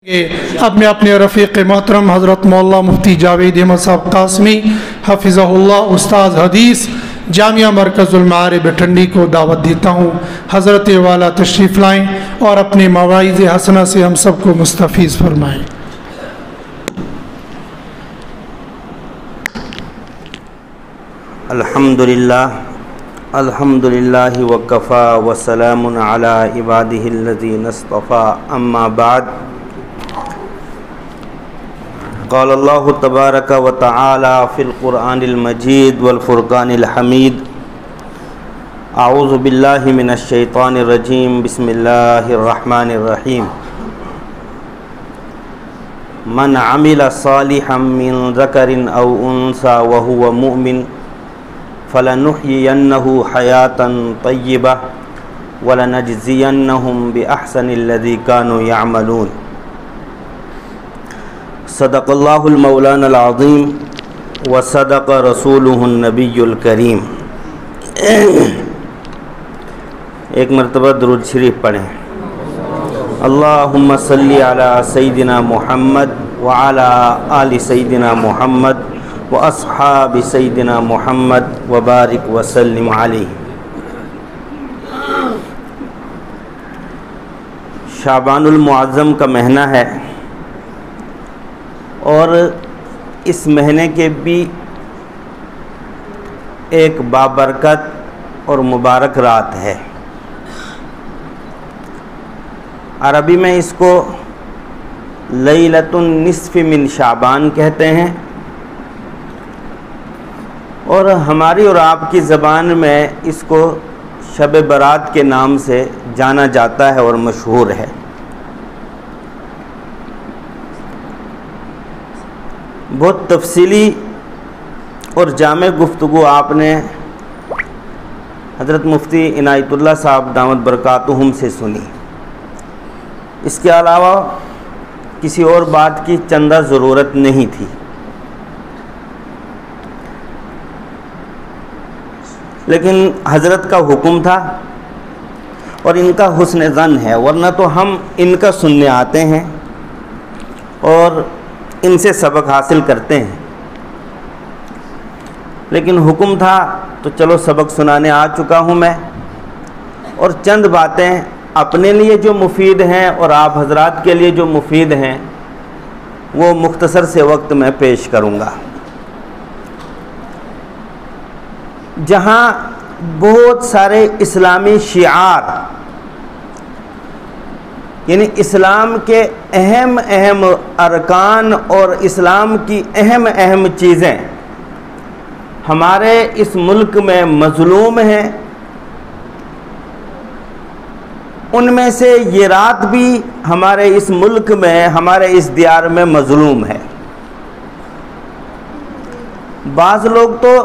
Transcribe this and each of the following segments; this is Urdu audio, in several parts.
اب میں اپنے رفیق محترم حضرت مولانا مفتی جاوید احمد صاحب قاسمی حفظہ استاد حدیث جامعہ مرکز المعارف بٹھنڈی کو دعوت دیتا ہوں، حضرت والا تشریف لائیں اور اپنے مواعظ حسنہ سے ہم سب کو مستفیض فرمائیں۔ الحمدللہ وکفا وسلام علی عبادہ الذین اصطفیٰ، اما بعد۔ قال اللہ تبارک و تعالی فی القرآن المجید والفرقان الحمید، اعوذ باللہ من الشیطان الرجیم، بسم اللہ الرحمن الرحیم۔ من عمل صالحا من ذکر او انثى وهو مؤمن فلنحيينه حياة طيبة ولنجزينهم بأحسن الذي كانوا يعملون۔ صدق اللہ المولانا العظیم وصدق رسولہ النبی الکریم۔ ایک مرتبہ درود شریف پڑھیں۔ اللہم صلی علی سیدنا محمد وعلی آل سیدنا محمد واصحاب سیدنا محمد وبارک وسلم علیہ۔ شعبان المعظم کا مہینہ ہے اور اس مہینے کے بھی ایک بابرکت اور مبارک رات ہے۔ عربی میں اس کو لیلۃ النصف من شعبان کہتے ہیں، اور ہماری اور آپ کی زبان میں اس کو شب برات کے نام سے جانا جاتا ہے اور مشہور ہے۔ بہت تفصیلی اور جامع گفتگو آپ نے حضرت مفتی عنایت اللہ صاحب دامت برکاتہم سے سنی۔ اس کے علاوہ کسی اور بات کی چندہ ضرورت نہیں تھی، لیکن حضرت کا حکم تھا اور ان کا حسن ظن ہے، ورنہ تو ہم ان کا سننے آتے ہیں اور ان سے سبق حاصل کرتے ہیں، لیکن حکم تھا تو چلو سبق سنانے آ چکا ہوں میں، اور چند باتیں اپنے لیے جو مفید ہیں اور آپ حضرات کے لیے جو مفید ہیں وہ مختصر سے وقت میں پیش کروں گا۔ جہاں بہت سارے اسلامی شعار، یعنی اسلام کے اہم ارکان اور اسلام کی اہم چیزیں ہمارے اس ملک میں مظلوم ہیں، ان میں سے یہ رات بھی ہمارے اس ملک میں، ہمارے اس دیار میں مظلوم ہے۔ بعض لوگ تو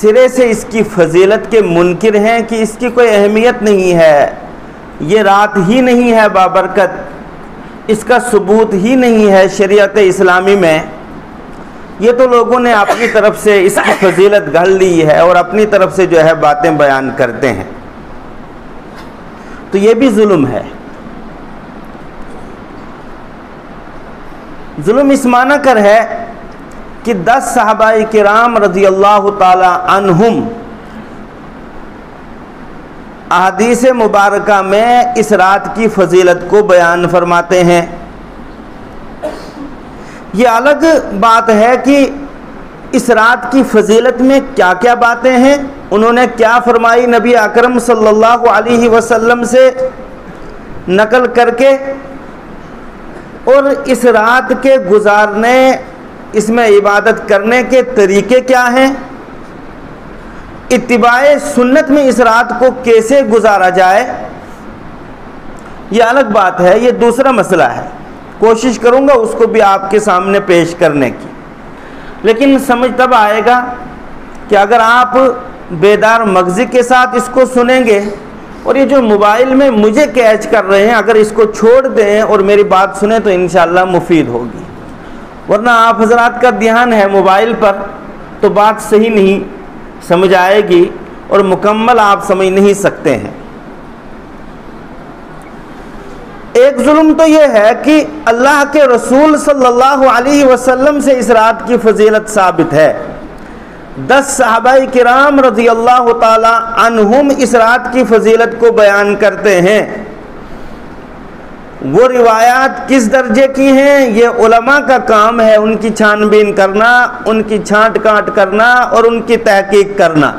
سرے سے اس کی فضیلت کے منکر ہیں کہ اس کی کوئی اہمیت نہیں ہے، یہ رات ہی نہیں ہے بابرکت، اس کا ثبوت ہی نہیں ہے شریعت اسلامی میں، یہ تو لوگوں نے اپنی طرف سے اس کی فضیلت گھڑ لی ہے اور اپنی طرف سے جو ہے باتیں بیان کرتے ہیں، تو یہ بھی ظلم ہے۔ ظلم اس معنی کر ہے کہ 10 صحابہ کرام رضی اللہ تعالی عنہم احادیث مبارکہ میں اس رات کی فضیلت کو بیان فرماتے ہیں۔ یہ الگ بات ہے کہ اس رات کی فضیلت میں کیا کیا باتیں ہیں، انہوں نے کیا فرمائی نبی اکرم صلی اللہ علیہ وسلم سے نقل کر کے، اور اس رات کے گزارنے، اس میں عبادت کرنے کے طریقے کیا ہیں، اتباع سنت میں اس رات کو کیسے گزارا جائے، یہ الگ بات ہے، یہ دوسرا مسئلہ ہے۔ کوشش کروں گا اس کو بھی آپ کے سامنے پیش کرنے کی، لیکن سمجھ تب آئے گا کہ اگر آپ بیدار مغزی کے ساتھ اس کو سنیں گے، اور یہ جو موبائل میں مجھے کیچ کر رہے ہیں اگر اس کو چھوڑ دیں اور میری بات سنیں تو انشاءاللہ مفید ہوگی، ورنہ آپ حضرات کا دھیان ہے موبائل پر تو بات صحیح نہیں سمجھ آئے گی اور مکمل آپ سمجھ نہیں سکتے ہیں۔ ایک ظلم تو یہ ہے کہ اللہ کے رسول صلی اللہ علیہ وسلم سے اس رات کی فضیلت ثابت ہے. 10 صحابہ کرام رضی اللہ تعالی عنہم اس رات کی فضیلت کو بیان کرتے ہیں. وہ روایات کس درجے کی ہیں یہ علماء کا کام ہے، ان کی چھان بین کرنا، ان کی چھانٹ کانٹ کرنا اور ان کی تحقیق کرنا.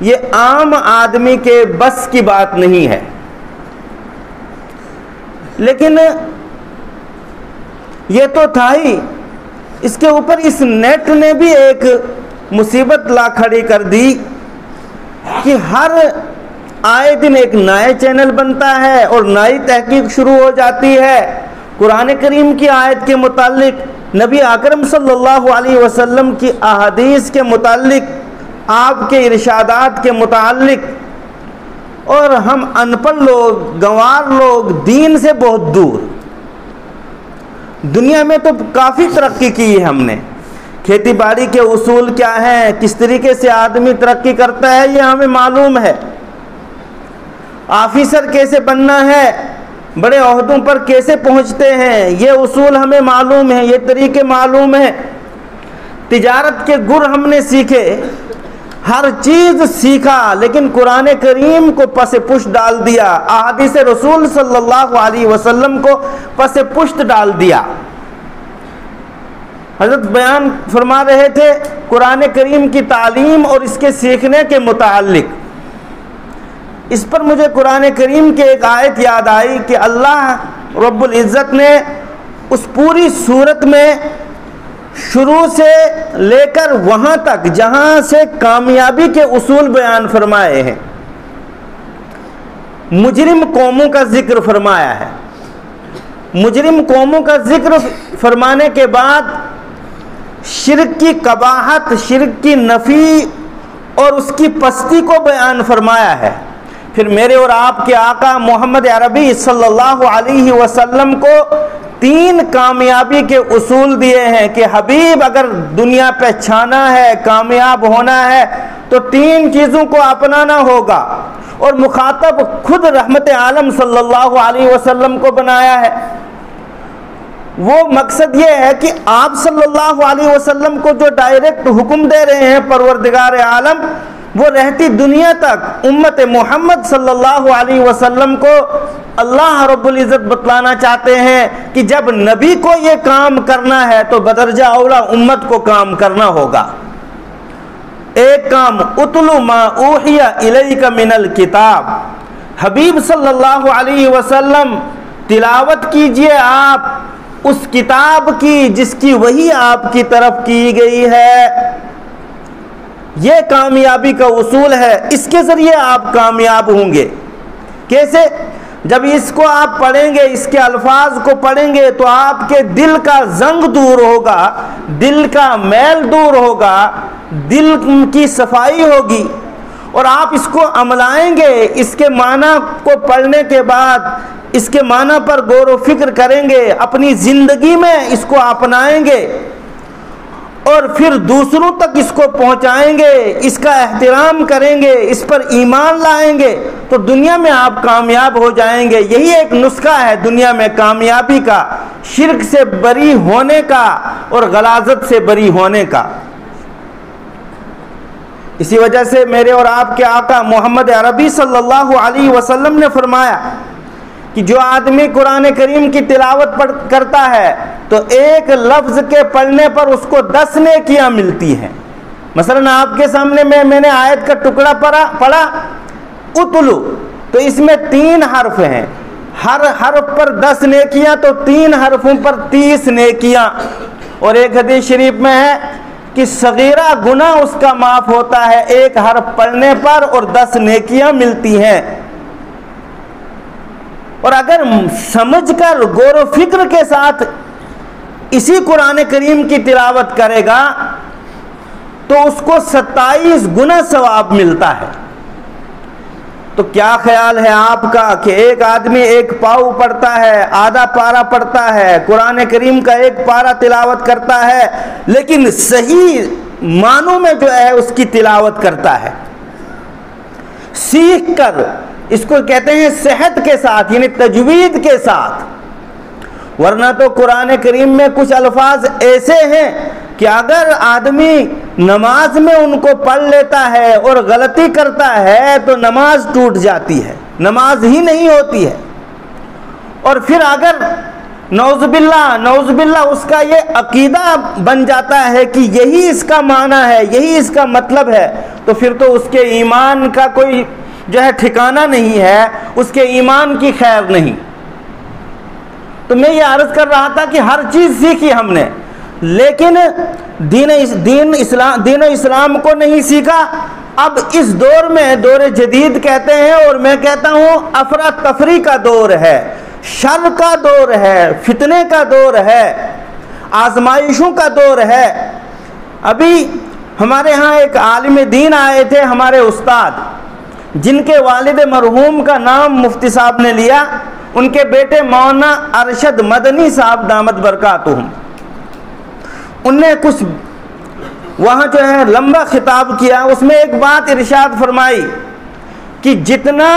یہ عام آدمی کے بس کی بات نہیں ہے. لیکن یہ تو تھا ہی، اس کے اوپر اس نیٹ نے بھی ایک مصیبت لا کھڑی کر دی کہ ہر آئے دن ایک نئے چینل بنتا ہے اور نئی تحقیق شروع ہو جاتی ہے. قرآن کریم کی آیت کے متعلق، نبی اکرم صلی اللہ علیہ وسلم کی احادیث کے متعلق، آپ کے ارشادات کے متعلق، اور ہم ان پڑھ لوگ، گنوار لوگ، دین سے بہت دور. دنیا میں تو کافی ترقی کی ہے ہم نے. کھیتی باڑی کے اصول کیا ہیں، کس طریقے سے آدمی ترقی کرتا ہے یہ ہمیں معلوم ہے. آفیسر کیسے بننا ہے، بڑے عہدوں پر کیسے پہنچتے ہیں یہ اصول ہمیں معلوم ہیں، یہ طریقے معلوم ہیں. تجارت کے گر ہم نے سیکھے، ہر چیز سیکھا، لیکن قرآن کریم کو پس پشت ڈال دیا، احادیث رسول صلی اللہ علیہ وسلم کو پس پشت ڈال دیا. حضرت بیان فرما رہے تھے قرآن کریم کی تعلیم اور اس کے سیکھنے کے متعلق. اس پر مجھے قرآن کریم کی ایک آیت یاد آئی کہ اللہ رب العزت نے اس پوری سورت میں شروع سے لے کر وہاں تک جہاں سے کامیابی کے اصول بیان فرمائے ہیں، مجرم قوموں کا ذکر فرمایا ہے. مجرم قوموں کا ذکر فرمانے کے بعد شرک کی قباحت، شرک کی نفی اور اس کی پستی کو بیان فرمایا ہے. پھر میرے اور آپ کے آقا محمد عربی صلی اللہ علیہ وسلم کو 3 کامیابی کے اصول دیے ہیں کہ حبیب اگر دنیا پہ چھانا ہے، کامیاب ہونا ہے تو 3 چیزوں کو اپنانا ہوگا، اور مخاطب خود رحمت عالم صلی اللہ علیہ وسلم کو بنایا ہے. وہ مقصد یہ ہے کہ آپ صلی اللہ علیہ وسلم کو جو ڈائریکٹ حکم دے رہے ہیں پروردگار عالم، وہ رہتی دنیا تک امت محمد صلی اللہ علیہ وسلم کو اللہ رب العزت بتلانا چاہتے ہیں کہ جب نبی کو یہ کام کرنا ہے تو بدرجہ اولا امت کو کام کرنا ہوگا. ایک کام، اتلو ما اوحی الیک من الکتاب، حبیب صلی اللہ علیہ وسلم تلاوت کیجئے آپ اس کتاب کی جس کی وحی آپ کی طرف کی گئی ہے. یہ کامیابی کا اصول ہے، اس کے ذریعے آپ کامیاب ہوں گے. کیسے؟ جب اس کو آپ پڑھیں گے، اس کے الفاظ کو پڑھیں گے تو آپ کے دل کا زنگ دور ہوگا، دل کا میل دور ہوگا، دل کی صفائی ہوگی، اور آپ اس کو عملائیں گے. اس کے معنی کو پڑھنے کے بعد اس کے معنی پر غور و فکر کریں گے، اپنی زندگی میں اس کو اپنائیں گے اور پھر دوسروں تک اس کو پہنچائیں گے، اس کا احترام کریں گے، اس پر ایمان لائیں گے تو دنیا میں آپ کامیاب ہو جائیں گے. یہی ایک نسخہ ہے دنیا میں کامیابی کا، شرک سے بری ہونے کا اور غلاظت سے بری ہونے کا. اسی وجہ سے میرے اور آپ کے آقا محمد عربی صلی اللہ علیہ وسلم نے فرمایا کہ جو آدمی قرآن کریم کی تلاوت کرتا ہے تو ایک لفظ کے پڑھنے پر اس کو 10 نیکیاں ملتی ہیں. مثلا آپ کے سامنے میں نے آیت کا ٹکڑا پڑھا اتلو، تو اس میں 3 حرف ہیں، ہر حرف پر 10 نیکیاں، تو 3 حرفوں پر 30 نیکیاں. اور ایک حدیث شریف میں ہے کہ صغیرہ گناہ اس کا معاف ہوتا ہے ایک حرف پڑھنے پر، اور 10 نیکیاں ملتی ہیں. اور اگر سمجھ کر غور و فکر کے ساتھ اسی قرآن کریم کی تلاوت کرے گا تو اس کو 27 گنا ثواب ملتا ہے. تو کیا خیال ہے آپ کا کہ ایک آدمی ایک پاؤ پڑھتا ہے، آدھا پارا پڑھتا ہے، قرآن کریم کا ایک پارا تلاوت کرتا ہے، لیکن صحیح معنوں میں جو ہے اس کی تلاوت کرتا ہے، سیکھ کر اس کو کہتے ہیں صحت کے ساتھ، یعنی تجوید کے ساتھ. ورنہ تو قرآن کریم میں کچھ الفاظ ایسے ہیں کہ اگر آدمی نماز میں ان کو پڑھ لیتا ہے اور غلطی کرتا ہے تو نماز ٹوٹ جاتی ہے، نماز ہی نہیں ہوتی ہے. اور پھر اگر نعوذ باللہ اس کا یہ عقیدہ بن جاتا ہے کہ یہی اس کا معنی ہے، یہی اس کا مطلب ہے، تو پھر تو اس کے ایمان کا کوئی جو ہے ٹھکانہ نہیں ہے، اس کے ایمان کی خیر نہیں. تو میں یہ عرض کر رہا تھا کہ ہر چیز سیکھی ہم نے، لیکن دین اسلام کو نہیں سیکھا. اب اس دور میں دور جدید کہتے ہیں، اور میں کہتا ہوں افراتفری کا دور ہے، شر کا دور ہے، فتنے کا دور ہے، آزمائشوں کا دور ہے. ابھی ہمارے ہاں ایک عالم دین آئے تھے، ہمارے استاد، جن کے والد مرحوم کا نام مفتی صاحب نے لیا. ان کے بیٹے مولانا ارشد مدنی صاحب دامت برکاتہم، ان نے کچھ وہاں جو ہے لمبا خطاب کیا. اس میں ایک بات ارشاد فرمائی کہ جتنا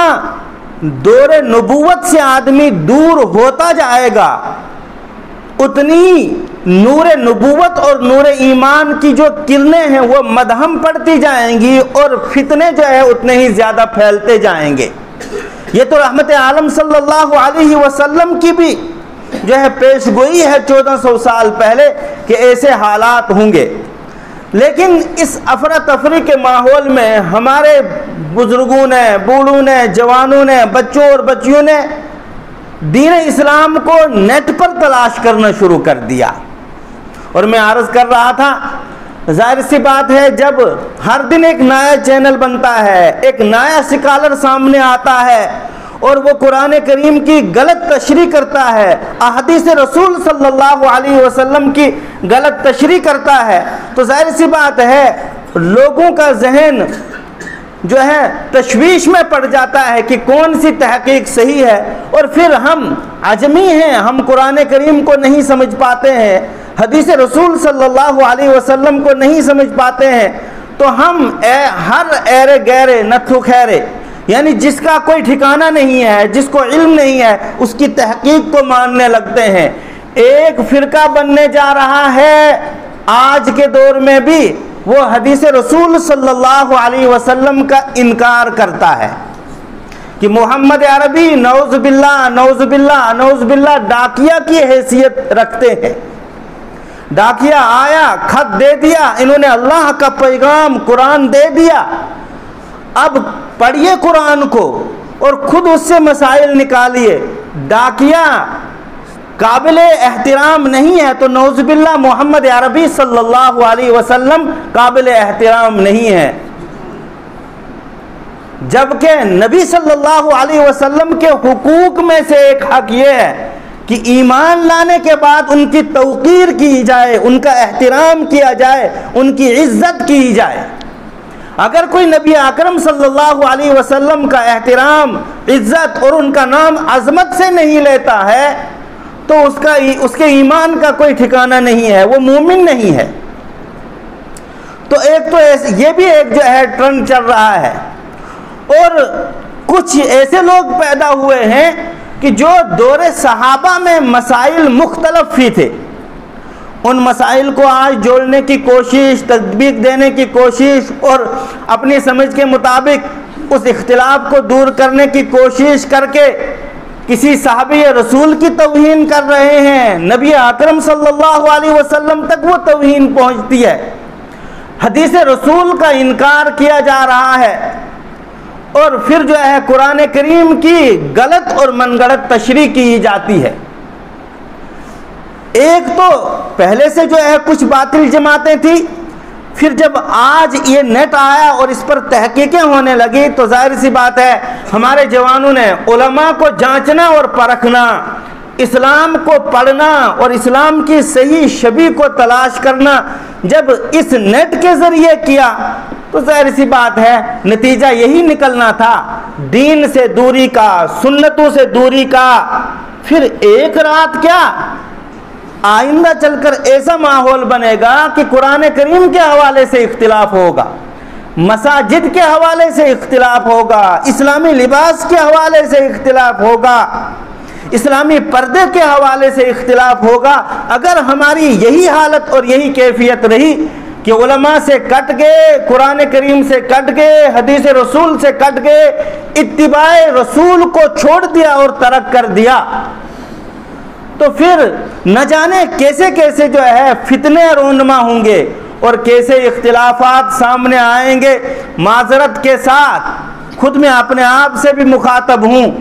دور نبوت سے آدمی دور ہوتا جائے گا، اتنی نور نبوت اور نور ایمان کی جو کرنیں ہیں وہ مدھم پڑتی جائیں گی، اور فتنے جو ہے اتنے ہی زیادہ پھیلتے جائیں گے. یہ تو رحمت عالم صلی اللہ علیہ وسلم کی بھی جو ہے پیش گوئی ہے 1400 سال پہلے کہ ایسے حالات ہوں گے. لیکن اس افراتفری کے ماحول میں ہمارے بزرگوں نے، بوڑھوں نے، جوانوں نے، بچوں اور بچیوں نے دین اسلام کو نیٹ پر تلاش کرنا شروع کر دیا. اور میں عرض کر رہا تھا، ظاہر سی بات ہے جب ہر دن ایک نیا چینل بنتا ہے، ایک نیا سکالر سامنے آتا ہے اور وہ قرآن کریم کی غلط تشریح کرتا ہے، احادیث رسول صلی اللہ علیہ وسلم کی غلط تشریح کرتا ہے، تو ظاہر سی بات ہے لوگوں کا ذہن جو ہے تشویش میں پڑ جاتا ہے کہ کون سی تحقیق صحیح ہے. اور پھر ہم عجمی ہیں، ہم قرآن کریم کو نہیں سمجھ پاتے ہیں، حدیث رسول صلی اللہ علیہ وسلم کو نہیں سمجھ پاتے ہیں، تو ہم ہر ایرے گیرے نتھو خیرے، یعنی جس کا کوئی ٹھکانہ نہیں ہے، جس کو علم نہیں ہے، اس کی تحقیق کو ماننے لگتے ہیں. ایک فرقہ بننے جا رہا ہے آج کے دور میں بھی، وہ حدیث رسول صلی اللہ علیہ وسلم کا انکار کرتا ہے کہ محمد عربی نعوذ باللہ ڈاکیا کی حیثیت رکھتے ہیں. ڈاکیا آیا، خط دے دیا، انہوں نے اللہ کا پیغام قرآن دے دیا. اب پڑھیے قرآن کو اور خود اس سے مسائل نکالیے. ڈاکیا قابل احترام نہیں ہے تو نعوذ باللہ محمد عربی صلی اللہ علیہ وسلم قابل احترام نہیں ہے. جبکہ نبی صلی اللہ علیہ وسلم کے حقوق میں سے ایک حق یہ ہے کہ ایمان لانے کے بعد ان کی توقیر کی جائے، ان کا احترام کیا جائے، ان کی عزت کی جائے. اگر کوئی نبی اکرم صلی اللہ علیہ وسلم کا احترام، عزت اور ان کا نام عظمت سے نہیں لیتا ہے تو اس کے ایمان کا کوئی ٹھکانہ نہیں ہے، وہ مومن نہیں ہے. تو ایک تو یہ بھی ایک جو ہے ٹرینڈ چل رہا ہے. اور کچھ ایسے لوگ پیدا ہوئے ہیں کہ جو دور صحابہ میں مسائل مختلف ہی تھے، ان مسائل کو آج جوڑنے کی کوشش، تطبیق دینے کی کوشش اور اپنی سمجھ کے مطابق اس اختلاف کو دور کرنے کی کوشش کر کے کسی صحابی رسول کی توہین کر رہے ہیں. نبی اکرم صلی اللہ علیہ وسلم تک وہ توہین پہنچتی ہے، حدیث رسول کا انکار کیا جا رہا ہے، اور پھر جو ہے قرآن کریم کی غلط اور من گھڑت تشریح کی جاتی ہے. ایک تو پہلے سے جو ہے کچھ باطل جماعتیں تھیں، پھر جب آج یہ نیٹ آیا اور اس پر تحقیقیں ہونے لگی تو ظاہر سی بات ہے ہمارے جوانوں نے علماء کو جانچنا اور پرکھنا، اسلام کو پڑھنا اور اسلام کی صحیح شبیہ کو تلاش کرنا جب اس نیٹ کے ذریعے کیا تو ظاہر سی بات ہے نتیجہ یہی نکلنا تھا، دین سے دوری کا، سنتوں سے دوری کا. پھر ایک رات کیا، آئندہ چل کر ایسا ماحول بنے گا کہ قرآن کریم کے حوالے سے اختلاف ہوگا. مساجد کے حوالے سے اختلاف ہوگا، اسلامی لباس کے حوالے سے اختلاف ہوگا، اسلامی پردے کے حوالے سے اختلاف ہوگا، اگر ہماری یہی حالت اور یہی کیفیت رہی کہ علماء سے کٹ گئے، قرآن کریم سے کٹ گئے، حدیث رسول سے کٹ گئے، اتباع رسول کو چھوڑ دیا اور ترک کر دیا، تو پھر نہ جانے کیسے کیسے جو ہے فتنے رونما ہوں گے اور کیسے اختلافات سامنے آئیں گے۔ معذرت کے ساتھ خود میں اپنے آپ سے بھی مخاطب ہوں،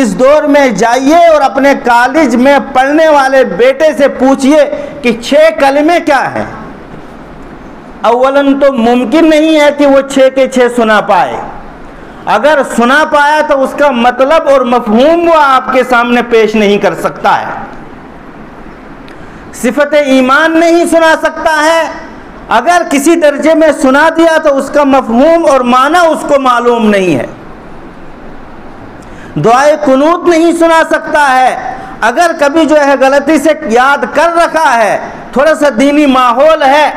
اس دور میں جائیے اور اپنے کالج میں پڑھنے والے بیٹے سے پوچھئے کہ 6 کلمے کیا ہیں۔ اولاً تو ممکن نہیں ہے کہ وہ 6 کے 6 سنا پائے، اگر سنا پایا تو اس کا مطلب اور مفہوم وہ آپ کے سامنے پیش نہیں کر سکتا ہے، صفت ایمان نہیں سنا سکتا ہے، اگر کسی درجے میں سنا دیا تو اس کا مفہوم اور معنی اس کو معلوم نہیں ہے، دعائے قنوت نہیں سنا سکتا ہے، اگر کبھی جو ہے غلطی سے یاد کر رکھا ہے، تھوڑا سا دینی ماحول ہے،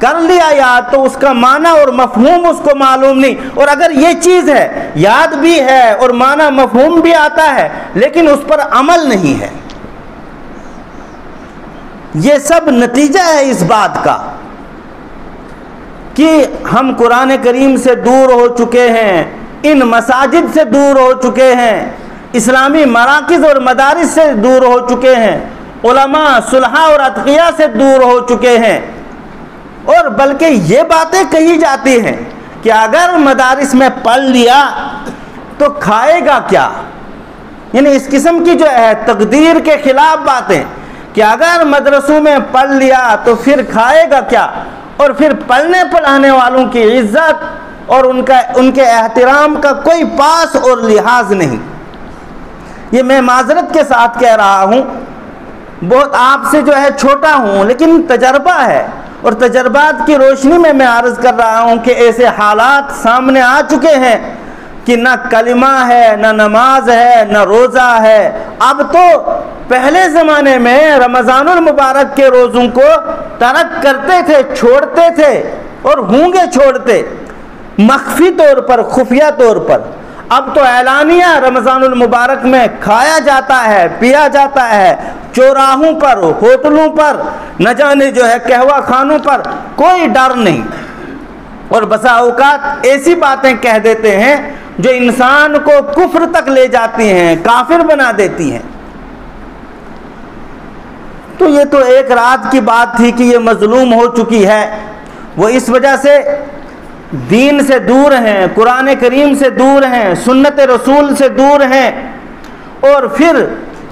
کر لیا یاد، تو اس کا معنی اور مفہوم اس کو معلوم نہیں، اور اگر یہ چیز ہے یاد بھی ہے اور معنی مفہوم بھی آتا ہے لیکن اس پر عمل نہیں ہے، یہ سب نتیجہ ہے اس بات کا کہ ہم قرآن کریم سے دور ہو چکے ہیں، ان مساجد سے دور ہو چکے ہیں، اسلامی مراکز اور مدارس سے دور ہو چکے ہیں، علماء صلحاء اور اتقیاء سے دور ہو چکے ہیں، اور بلکہ یہ باتیں کہی جاتی ہیں کہ اگر مدارس میں پڑھ لیا تو کھائے گا کیا، یعنی اس قسم کی جو ہے تقدیر کے خلاف باتیں کہ اگر مدرسوں میں پڑھ لیا تو پھر کھائے گا کیا، اور پھر پڑھنے پڑھانے والوں کی عزت اور ان کے احترام کا کوئی پاس اور لحاظ نہیں۔ یہ میں معذرت کے ساتھ کہہ رہا ہوں، بہت آپ سے جو ہے چھوٹا ہوں لیکن تجربہ ہے، اور تجربات کی روشنی میں عرض کر رہا ہوں کہ ایسے حالات سامنے آ چکے ہیں کہ نہ کلمہ ہے، نہ نماز ہے، نہ روزہ ہے۔ اب تو پہلے زمانے میں رمضان المبارک کے روزوں کو ترک کرتے تھے، چھوڑتے تھے، اور ہوں گے چھوڑتے، مخفی طور پر، خفیہ طور پر۔ اب تو اعلانیہ رمضان المبارک میں کھایا جاتا ہے، پیا جاتا ہے، چوراہوں پر، ہوٹلوں پر، نہ جانے جو ہے قہوہ خانوں پر، کوئی ڈر نہیں، اور بسا اوقات ایسی باتیں کہہ دیتے ہیں جو انسان کو کفر تک لے جاتی ہیں، کافر بنا دیتی ہیں۔ تو یہ تو ایک رات کی بات تھی کہ یہ مظلوم ہو چکی ہے، وہ اس وجہ سے دین سے دور ہیں، قرآن کریم سے دور ہیں، سنت رسول سے دور ہیں، اور پھر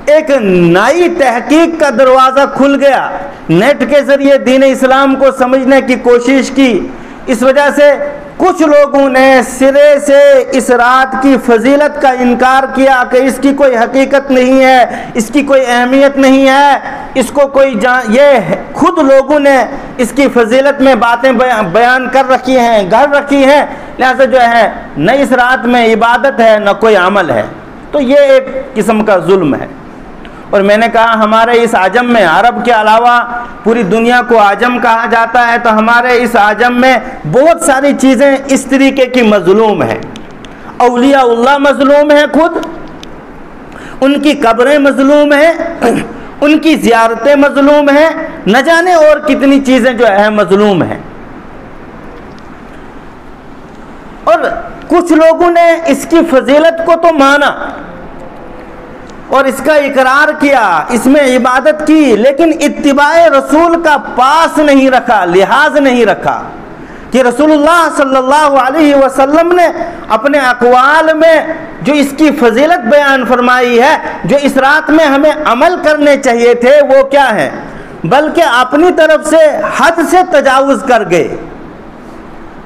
ایک نئی تحقیق کا دروازہ کھل گیا، نیٹ کے ذریعے دین اسلام کو سمجھنے کی کوشش کی، اس وجہ سے کچھ لوگوں نے سرے سے اس رات کی فضیلت کا انکار کیا کہ اس کی کوئی حقیقت نہیں ہے، اس کی کوئی اہمیت نہیں ہے، اس کو کوئی یہ خود لوگوں نے اس کی فضیلت میں باتیں بیان کر رکھی ہیں، گھڑ رکھی ہیں، لہذا جو ہے نہ اس رات میں عبادت ہے نہ کوئی عمل ہے۔ تو یہ ایک قسم کا ظلم ہے، اور میں نے کہا ہمارے اس عجم میں، عرب کے علاوہ پوری دنیا کو عجم کہا جاتا ہے، تو ہمارے اس عجم میں بہت ساری چیزیں اس طریقے کی مظلوم ہیں۔ اولیاء اللہ مظلوم ہیں، خود ان کی قبریں مظلوم ہیں، ان کی زیارتیں مظلوم ہیں، نہ جانے اور کتنی چیزیں جو ہے مظلوم ہیں۔ اور کچھ لوگوں نے اس کی فضیلت کو تو مانا اور اس کا اقرار کیا، اس میں عبادت کی، لیکن اتباع رسول کا پاس نہیں رکھا، لحاظ نہیں رکھا کہ رسول اللہ صلی اللہ علیہ وسلم نے اپنے اقوال میں جو اس کی فضیلت بیان فرمائی ہے، جو اس رات میں ہمیں عمل کرنے چاہیے تھے، وہ کیا ہے، بلکہ اپنی طرف سے حد سے تجاوز کر گئے۔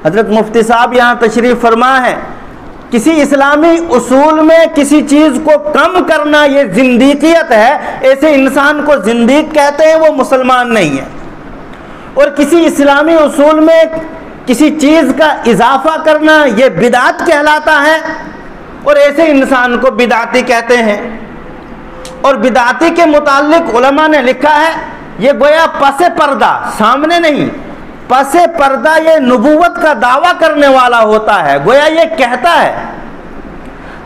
حضرت مفتی صاحب یہاں تشریف فرما ہے، کسی اسلامی اصول میں کسی چیز کو کم کرنا یہ زندیقیت ہے، ایسے انسان کو زندیق کہتے ہیں، وہ مسلمان نہیں ہے، اور کسی اسلامی اصول میں کسی چیز کا اضافہ کرنا یہ بدعت کہلاتا ہے، اور ایسے انسان کو بدعتی کہتے ہیں۔ اور بدعتی کے متعلق علماء نے لکھا ہے، یہ گویا پس پردہ، سامنے نہیں، پس پردہ یہ نبوت کا دعویٰ کرنے والا ہوتا ہے، گویا یہ کہتا ہے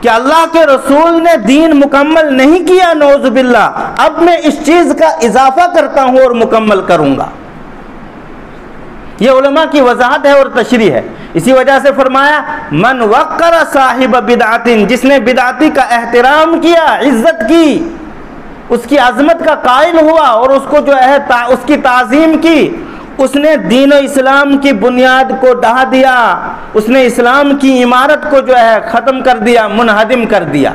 کہ اللہ کے رسول نے دین مکمل نہیں کیا، نعوذ باللہ، اب میں اس چیز کا اضافہ کرتا ہوں اور مکمل کروں گا۔ یہ علماء کی وضاحت ہے اور تشریح ہے۔ اسی وجہ سے فرمایا من وقر صاحب بدعت، جس نے بدعتی کا احترام کیا، عزت کی، اس کی عظمت کا قائل ہوا اور اس کو جو ہے اس کی تعظیم کی، اس نے دین و اسلام کی بنیاد کو ڈھا دیا، اس نے اسلام کی عمارت کو جو ہے ختم کر دیا، منہدم کر دیا۔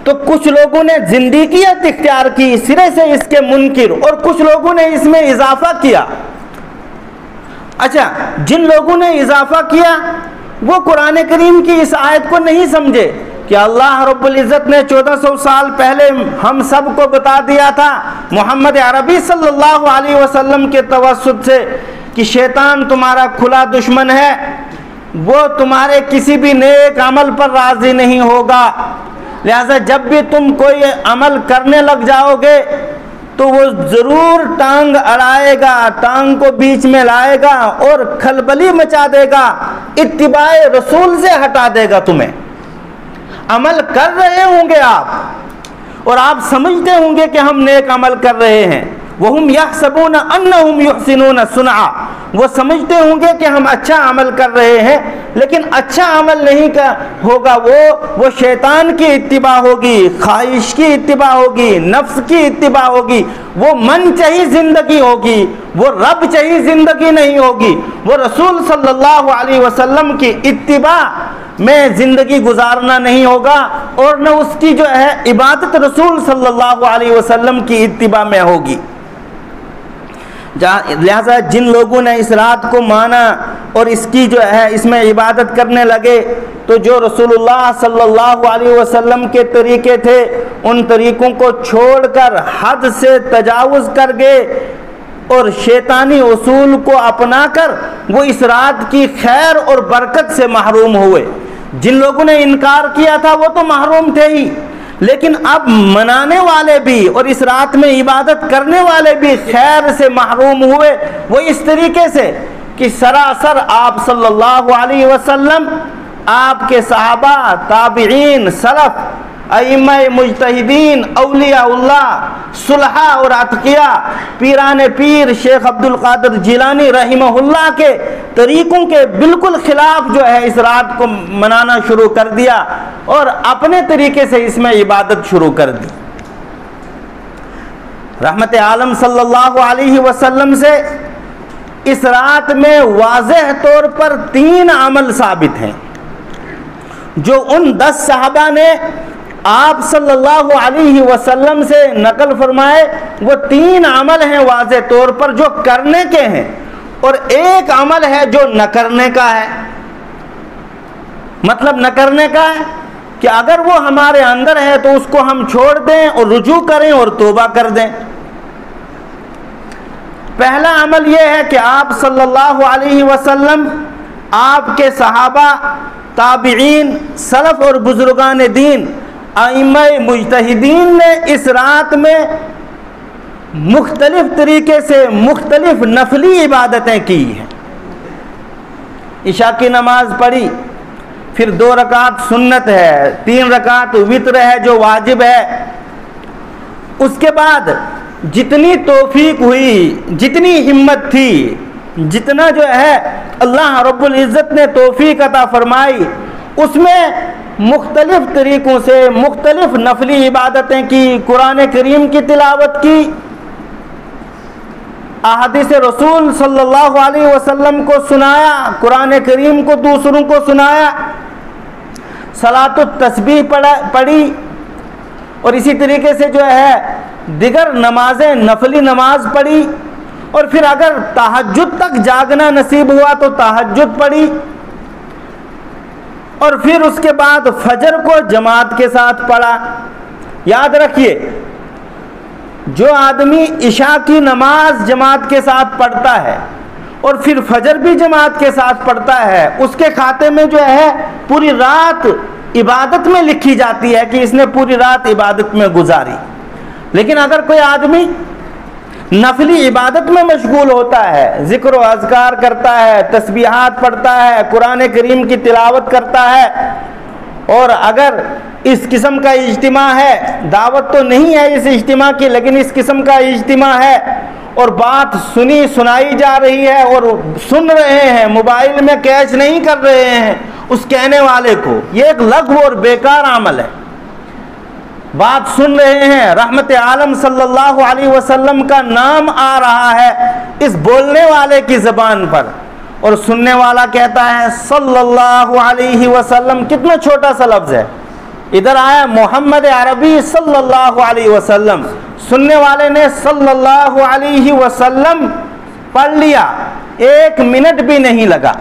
تو کچھ لوگوں نے زندیقیت اختیار کی، سرے سے اس کے منکر، اور کچھ لوگوں نے اس میں اضافہ کیا۔ اچھا، جن لوگوں نے اضافہ کیا وہ قرآن کریم کی اس آیت کو نہیں سمجھے کہ اللہ رب العزت نے 1400 سال پہلے ہم سب کو بتا دیا تھا محمد عربی صلی اللہ علیہ وسلم کے توسط سے کہ شیطان تمہارا کھلا دشمن ہے، وہ تمہارے کسی بھی نیک عمل پر راضی نہیں ہوگا، لہذا جب بھی تم کوئی عمل کرنے لگ جاؤ گے تو وہ ضرور ٹانگ اڑائے گا، ٹانگ کو بیچ میں لائے گا اور کھلبلی مچا دے گا، اتباع رسول سے ہٹا دے گا تمہیں۔ عمل کر رہے ہوں گے آپ اور آپ سمجھتے ہوں گے کہ ہم نیک عمل کر رہے ہیں، وَهُمْ يَحْسَبُونَ أَنَّهُمْ يُحْسِنُونَ صُنْعًا، وہ سمجھتے ہوں گے کہ ہم اچھا عمل کر رہے ہیں، لیکن اچھا عمل نہیں ہوگا، وہ شیطان کی اتباع ہوگی، خواہش کی اتباع ہوگی، نفس کی اتباع ہوگی، وہ من چاہی زندگی ہوگی، وہ رب چاہی زندگی نہیں ہوگی، وہ رسول صلی اللہ علیہ وسلم کی اتباع میں زندگی گزارنا نہیں ہوگا، اور نہ اس کی جو ہے عبادت رسول صلی اللہ علیہ وسلم کی اتباع میں ہوگی۔ لہذا جن لوگوں نے اس رات کو مانا اور اس کی جو ہے اس میں عبادت کرنے لگے، تو جو رسول اللہ صلی اللہ علیہ وسلم کے طریقے تھے ان طریقوں کو چھوڑ کر حد سے تجاوز کر گئے اور شیطانی اصول کو اپنا کر وہ اس رات کی خیر اور برکت سے محروم ہوئے۔ جن لوگوں نے انکار کیا تھا وہ تو محروم تھے ہی، لیکن اب منانے والے بھی اور اس رات میں عبادت کرنے والے بھی خیر سے محروم ہوئے، وہ اس طریقے سے کہ سراسر آپ صلی اللہ علیہ وسلم، آپ کے صحابہ، تابعین، سلف، ائمہ مجتہدین، اولیاء اللہ، صلحاء اور اتقیاء، پیران پیر شیخ عبد القادر جیلانی رحمہ اللہ کے طریقوں کے بالکل خلاف جو ہے اس رات کو منانا شروع کر دیا اور اپنے طریقے سے اس میں عبادت شروع کر دی۔ رحمت عالم صلی اللہ علیہ وسلم سے اس رات میں واضح طور پر 3 عمل ثابت ہیں جو ان 10 صحابہ نے آپ صلی اللہ علیہ وسلم سے نقل فرمائے۔ وہ 3 عمل ہیں واضح طور پر جو کرنے کے ہیں، اور ایک عمل ہے جو نہ کرنے کا ہے۔ مطلب نہ کرنے کا ہے کہ اگر وہ ہمارے اندر ہے تو اس کو ہم چھوڑ دیں اور رجوع کریں اور توبہ کر دیں۔ پہلا عمل یہ ہے کہ آپ صلی اللہ علیہ وسلم، آپ کے صحابہ، تابعین، سلف اور بزرگان دین، ائمہ مجتہدین نے اس رات میں مختلف طریقے سے مختلف نفلی عبادتیں کی ہیں۔ عشاء کی نماز پڑھی، پھر 2 رکعت سنت ہے، 3 رکعت وتر ہے جو واجب ہے۔ اس کے بعد جتنی توفیق ہوئی، جتنی ہمت تھی، جتنا جو ہے اللہ رب العزت نے توفیق عطا فرمائی، اس میں مختلف طریقوں سے مختلف نفلی عبادتیں کی، قرآن کریم کی تلاوت کی، احادیث رسول صلی اللہ علیہ وسلم کو سنایا، قرآن کریم کو دوسروں کو سنایا، صلاۃ التسبیح پڑھی، اور اسی طریقے سے جو ہے دیگر نمازیں، نفلی نماز پڑھی، اور پھر اگر تہجد تک جاگنا نصیب ہوا تو تہجد پڑھی، اور پھر اس کے بعد فجر کو جماعت کے ساتھ پڑھا۔ یاد رکھیے، جو آدمی عشاء کی نماز جماعت کے ساتھ پڑھتا ہے اور پھر فجر بھی جماعت کے ساتھ پڑھتا ہے، اس کے کھاتے میں جو ہے پوری رات عبادت میں لکھی جاتی ہے کہ اس نے پوری رات عبادت میں گزاری۔ لیکن اگر کوئی آدمی نفلی عبادت میں مشغول ہوتا ہے، ذکر و اذکار کرتا ہے، تسبیحات پڑھتا ہے، قرآن کریم کی تلاوت کرتا ہے، اور اگر اس قسم کا اجتماع ہے، دعوت تو نہیں ہے اس اجتماع کی لیکن اس قسم کا اجتماع ہے اور بات سنائی جا رہی ہے اور سن رہے ہیں، موبائل میں کیچ نہیں کر رہے ہیں اس کہنے والے کو، یہ ایک لغو اور بیکار عمل ہے۔ بات سن رہے ہیں، رحمت عالم صلی اللہ علیہ وسلم کا نام آ رہا ہے اس بولنے والے کی زبان پر، اور سننے والا کہتا ہے صلی اللہ علیہ وسلم، کتنا چھوٹا سا لفظ ہے، ادھر آیا محمد عربی صلی اللہ علیہ وسلم، سننے والے نے صلی اللہ علیہ وسلم پڑھ لیا، 1 منٹ بھی نہیں لگا۔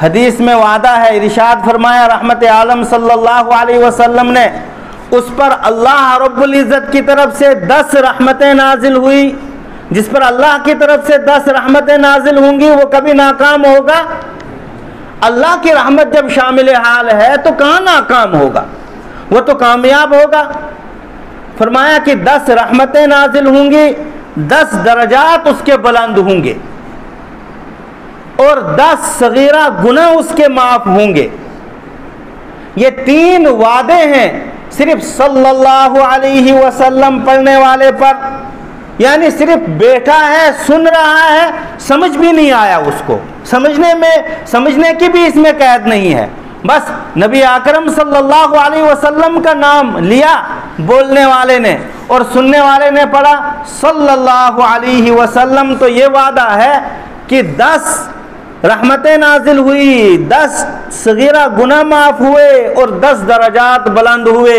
حدیث میں وعدہ ہے، ارشاد فرمایا رحمت عالم صلی اللہ علیہ وسلم نے، اس پر اللہ رب العزت کی طرف سے 10 رحمتیں نازل ہوئی، جس پر اللہ کی طرف سے 10 رحمتیں نازل ہوں گی وہ کبھی ناکام ہوگا؟ اللہ کی رحمت جب شامل حال ہے تو کہاں ناکام ہوگا، وہ تو کامیاب ہوگا۔ فرمایا کہ 10 رحمتیں نازل ہوں گی، 10 درجات اس کے بلند ہوں گے، اور 10 صغیرہ گناہ اس کے معاف ہوں گے۔ یہ 3 وعدے ہیں صرف صلی اللہ علیہ وسلم پڑھنے والے پر، یعنی صرف بیٹھا ہے، سن رہا ہے، سمجھ بھی نہیں آیا اس کو، سمجھنے کی بھی اس میں قید نہیں ہے، بس نبی اکرم صلی اللہ علیہ وسلم کا نام لیا بولنے والے نے اور سننے والے نے پڑھا صلی اللہ علیہ وسلم، تو یہ وعدہ ہے کہ 10 رحمتیں نازل ہوئی، 10 صغیرہ گناہ معاف ہوئے اور 10 درجات بلند ہوئے۔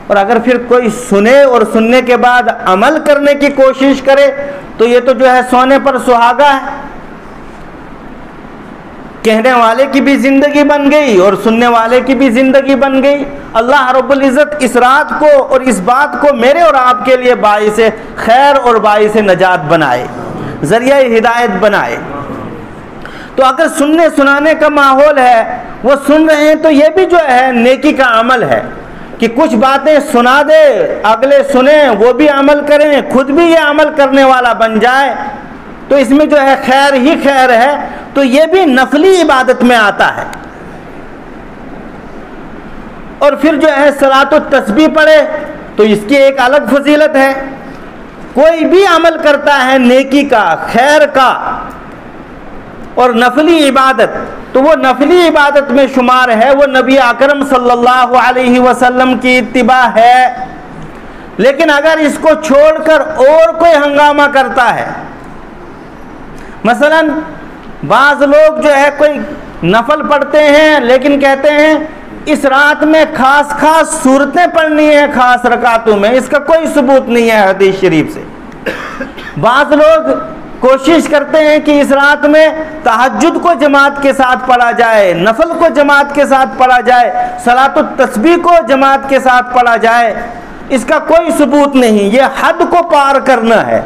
اور اگر پھر کوئی سنے اور سننے کے بعد عمل کرنے کی کوشش کرے تو یہ تو جو ہے سونے پر سہاگا ہے، کہنے والے کی بھی زندگی بن گئی اور سننے والے کی بھی زندگی بن گئی۔ اللہ رب العزت اس رات کو اور اس بات کو میرے اور آپ کے لیے باعث خیر اور باعث نجات بنائے، ذریعہ ہدایت بنائے۔ تو اگر سننے سنانے کا ماحول ہے، وہ سن رہے ہیں، تو یہ بھی جو ہے نیکی کا عمل ہے کہ کچھ باتیں سنا دے، اگلے سنیں، وہ بھی عمل کریں، خود بھی یہ عمل کرنے والا بن جائے، تو اس میں جو ہے خیر ہی خیر ہے۔ تو یہ بھی نفلی عبادت میں آتا ہے۔ اور پھر جو ہے صلاۃ التسبیح پڑھے تو اس کی ایک الگ فضیلت ہے۔ کوئی بھی عمل کرتا ہے نیکی کا، خیر کا اور نفلی عبادت، تو وہ نفلی عبادت میں شمار ہے، وہ نبی اکرم صلی اللہ علیہ وسلم کی اتباع ہے۔ لیکن اگر اس کو چھوڑ کر اور کوئی ہنگامہ کرتا ہے، مثلا بعض لوگ جو ہے کوئی نفل پڑھتے ہیں لیکن کہتے ہیں اس رات میں خاص صورتیں پڑھنی ہیں خاص رکعتوں میں، اس کا کوئی ثبوت نہیں ہے حدیث شریف سے۔ بعض لوگ کوشش کرتے ہیں کہ اس رات میں تہجد کو جماعت کے ساتھ پڑھا جائے، نفل کو جماعت کے ساتھ پڑھا جائے، صلاۃ التسبیح کو جماعت کے ساتھ پڑھا جائے، اس کا کوئی ثبوت نہیں، یہ حد کو پار کرنا ہے۔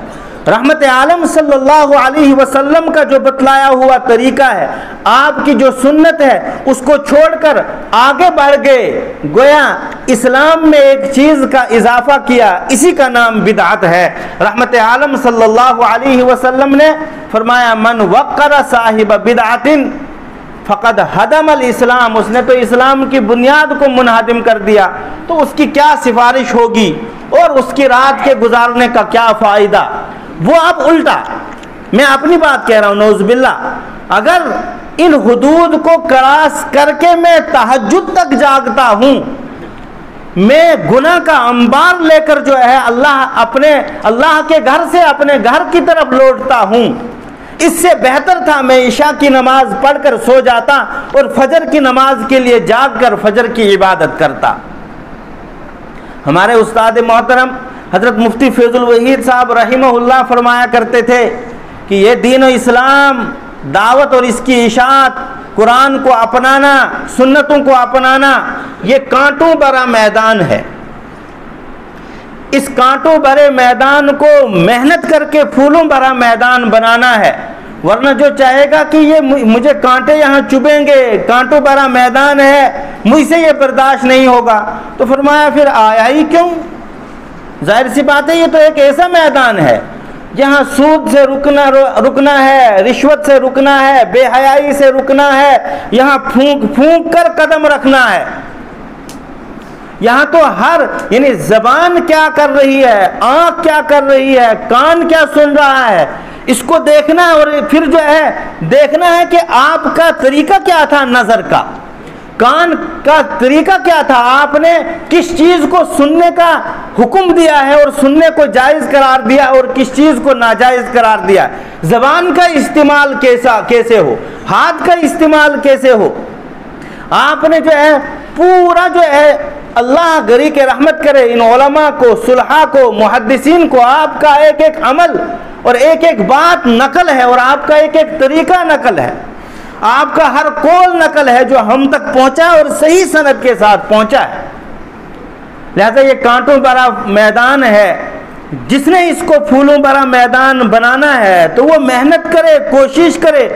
رحمت عالم صلی اللہ علیہ وسلم کا جو بتلایا ہوا طریقہ ہے، آپ کی جو سنت ہے، اس کو چھوڑ کر آگے بڑھ گئے، گویا اسلام میں ایک چیز کا اضافہ کیا، اسی کا نام بدعت ہے۔ رحمت عالم صلی اللہ علیہ وسلم نے فرمایا من وقر صاحب بدعت فقد ہدم الاسلام، اس نے تو اسلام کی بنیاد کو منہدم کر دیا، تو اس کی کیا سفارش ہوگی اور اس کی رات کے گزارنے کا کیا فائدہ۔ وہ اب الٹا، میں اپنی بات کہہ رہا ہوں، نعوذ باللہ، اگر ان حدود کو کراس کر کے میں تہجد تک جاگتا ہوں، میں گناہ کا انبار لے کر جو ہے اللہ کے گھر سے اپنے گھر کی طرف لوٹتا ہوں، اس سے بہتر تھا میں عشاء کی نماز پڑھ کر سو جاتا اور فجر کی نماز کے لیے جاگ کر فجر کی عبادت کرتا۔ ہمارے استاد محترم حضرت مفتی فیض الوحید صاحب رحمہ اللہ فرمایا کرتے تھے کہ یہ دین و اسلام، دعوت اور اس کی اشاعت، قرآن کو اپنانا، سنتوں کو اپنانا، یہ کانٹوں بھرا میدان ہے۔ اس کانٹوں بھرے میدان کو محنت کر کے پھولوں بھرا میدان بنانا ہے، ورنہ جو چاہے گا کہ یہ مجھے کانٹے یہاں چبھیں گے، کانٹوں بھرا میدان ہے، مجھ سے یہ برداشت نہیں ہوگا، تو فرمایا پھر آیا ہی کیوں؟ ظاہر سی بات ہے یہ تو ایک ایسا میدان ہے جہاں سود سے رکنا ہے، رشوت سے رکنا ہے، بے حیائی سے رکنا ہے، یہاں پھونک کر قدم رکھنا ہے. یہاں تو یعنی زبان کیا کر رہی ہے، آنکھ کیا کر رہی ہے، کان کیا سن رہا ہے، اس کو دیکھنا ہے. اور پھر جو ہے دیکھنا ہے کہ آپ کا طریقہ کیا تھا، نظر کا، کان کا طریقہ کیا تھا، آپ نے کس چیز کو سننے کا حکم دیا ہے اور سننے کو جائز قرار دیا اور کس چیز کو ناجائز قرار دیا. زبان کا استعمال کیسے ہو، ہاتھ کا استعمال کیسے ہو. آپ نے جو ہے پورا جو ہے اللہ گری کے رحمت کرے ان علماء کو، صلحاء کو، محدثین کو، آپ کا ایک ایک عمل اور ایک ایک بات نقل ہے اور آپ کا ایک ایک طریقہ نقل ہے، آپ کا ہر قول نقل ہے جو ہم تک پہنچا اور صحیح سند کے ساتھ پہنچا ہے. لہذا یہ کانٹوں بھرا میدان ہے، جس نے اس کو پھولوں بھرا میدان بنانا ہے تو وہ محنت کرے، کوشش کرے،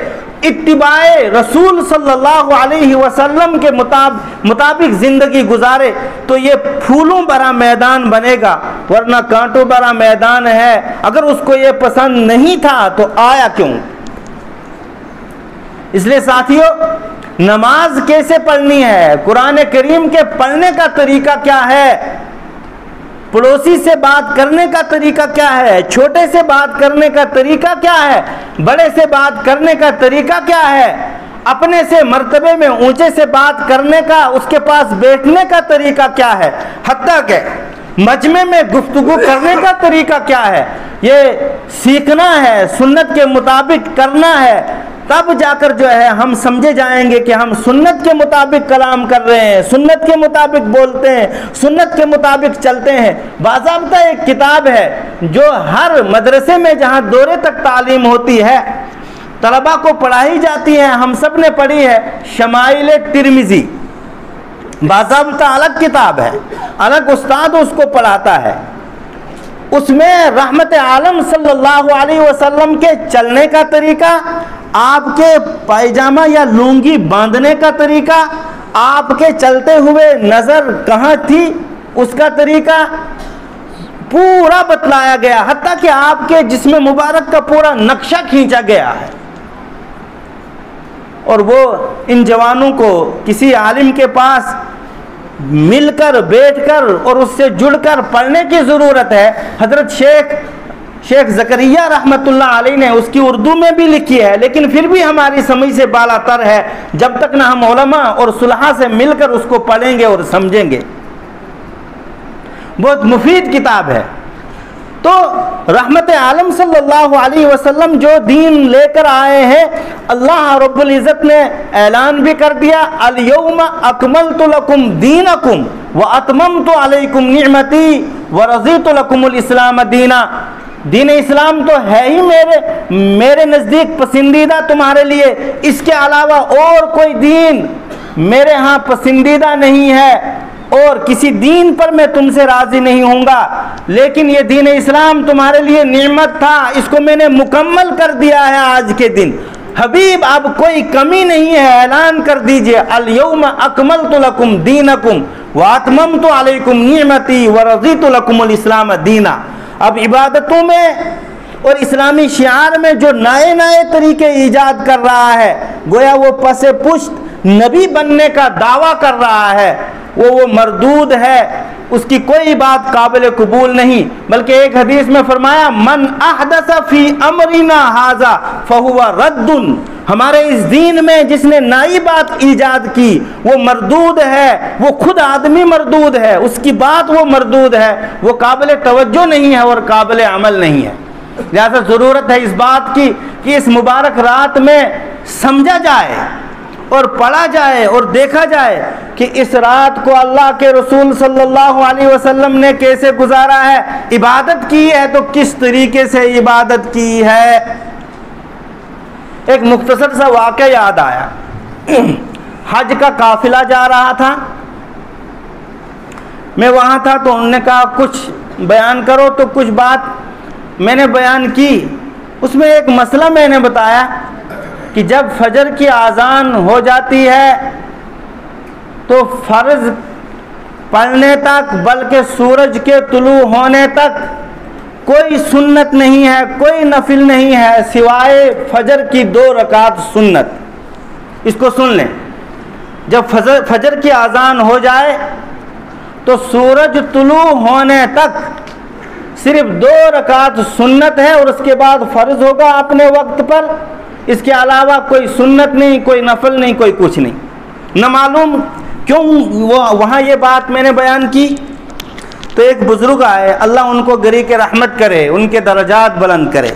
اتباع رسول صلی اللہ علیہ وسلم کے مطابق زندگی گزارے تو یہ پھولوں بھرا میدان بنے گا، ورنہ کانٹوں بھرا میدان ہے. اگر اس کو یہ پسند نہیں تھا تو آیا کیوں؟ اس لیے ساتھیو، نماز کیسے پڑھنی ہے، قرآن کریم کے پڑھنے کا طریقہ کیا ہے، پڑوسی سے بات کرنے کا طریقہ کیا ہے، چھوٹے سے بات کرنے کا طریقہ کیا ہے، بڑے سے بات کرنے کا طریقہ کیا ہے، اپنے سے مرتبے میں اونچے سے بات کرنے کا، اس کے پاس بیٹھنے کا طریقہ کیا ہے، حتیٰ کہ مجمع میں گفتگو کرنے کا طریقہ کیا ہے، یہ سیکھنا ہے، سنت کے مطابق کرنا ہے. تب جا کر جو ہے ہم سمجھے جائیں گے کہ ہم سنت کے مطابق کلام کر رہے ہیں، سنت کے مطابق بولتے ہیں، سنت کے مطابق چلتے ہیں. باضابطہ ایک کتاب ہے جو ہر مدرسے میں جہاں دورے تک تعلیم ہوتی ہے، طلباء کو پڑھائی جاتی ہے، ہم سب نے پڑھی ہے، شمائل ترمذی. باضابطہ الگ کتاب ہے، الگ استاد اس کو پڑھاتا ہے. اس میں رحمت عالم صلی اللہ علیہ وسلم کے چلنے کا طریقہ، آپ کے پائجامہ یا لنگی باندھنے کا طریقہ، آپ کے چلتے ہوئے نظر کہاں تھی اس کا طریقہ پورا بتلایا گیا، حتیٰ کہ آپ کے جسم مبارک کا پورا نقشہ کھینچا گیا ہے. اور وہ ان جوانوں کو کسی عالم کے پاس مل کر، بیٹھ کر اور اس سے جڑ کر پڑھنے کی ضرورت ہے. حضرت شیخ زکریا رحمت اللہ علیہ نے اس کی اردو میں بھی لکھی ہے، لیکن پھر بھی ہماری سمجھ سے بالا تر ہے جب تک نہ ہم علماء اور صلحاء سے مل کر اس کو پڑھیں گے اور سمجھیں گے. بہت مفید کتاب ہے. تو رحمت عالم صلی اللہ علیہ وسلم جو دین لے کر آئے ہیں، اللہ رب العزت نے اعلان بھی کر دیا، الیوم اکملت لکم دینکم واتممت علیکم نعمتی ورضیت لکم الاسلام دینا. دین اسلام تو ہے ہی میرے نزدیک پسندیدہ تمہارے لیے، اس کے علاوہ اور کوئی دین میرے ہاں پسندیدہ نہیں ہے اور کسی دین پر میں تم سے راضی نہیں ہوں گا، لیکن یہ دین اسلام تمہارے لیے نعمت تھا، اس کو میں نے مکمل کر دیا ہے آج کے دن. حبیب اب کوئی کمی نہیں ہے، اعلان کر دیجئے، الیوم اکملت لکم دینکم واتممت علیکم نعمتی ورضیت لکم الاسلام دینا. اب عبادتوں میں اور اسلامی شعار میں جو نئے طریقے ایجاد کر رہا ہے، گویا وہ پس پشت نبی بننے کا دعویٰ کر رہا ہے، وہ مردود ہے، اس کی کوئی بات قابل قبول نہیں. بلکہ ایک حدیث میں فرمایا، من احدث فی امرنا ھذا فہو رد. ہمارے اس دین میں جس نے نئی بات ایجاد کی وہ مردود ہے، وہ خود آدمی مردود ہے، اس کی بات وہ مردود ہے، وہ قابل توجہ نہیں ہے اور قابل عمل نہیں ہے. لہذا ضرورت ہے اس بات کی کہ اس مبارک رات میں سمجھا جائے اور پڑھا جائے اور دیکھا جائے کہ اس رات کو اللہ کے رسول صلی اللہ علیہ وسلم نے کیسے گزارا ہے، عبادت کی ہے تو کس طریقے سے عبادت کی ہے. ایک مختصر سا واقعہ یاد آیا. حج کا قافلہ جا رہا تھا، میں وہاں تھا تو انہوں نے کہا کچھ بیان کرو، تو کچھ بات میں نے بیان کی. اس میں ایک مسئلہ میں نے بتایا کہ جب فجر کی اذان ہو جاتی ہے تو فرض پڑھنے تک بلکہ سورج کے طلوع ہونے تک کوئی سنت نہیں ہے، کوئی نفل نہیں ہے سوائے فجر کی 2 رکعت سنت۔ اس کو سن لیں، جب فجر کی اذان ہو جائے تو سورج طلوع ہونے تک صرف 2 رکعت سنت ہے، اور اس کے بعد فرض ہوگا اپنے وقت پر۔ اس کے علاوہ کوئی سنت نہیں، کوئی نفل نہیں، کوئی کچھ نہیں۔ نہ معلوم کیوں وہاں یہ بات میں نے بیان کی، تو ایک بزرگ آئے، اللہ ان کو گری کے رحمت کرے، ان کے درجات بلند کرے،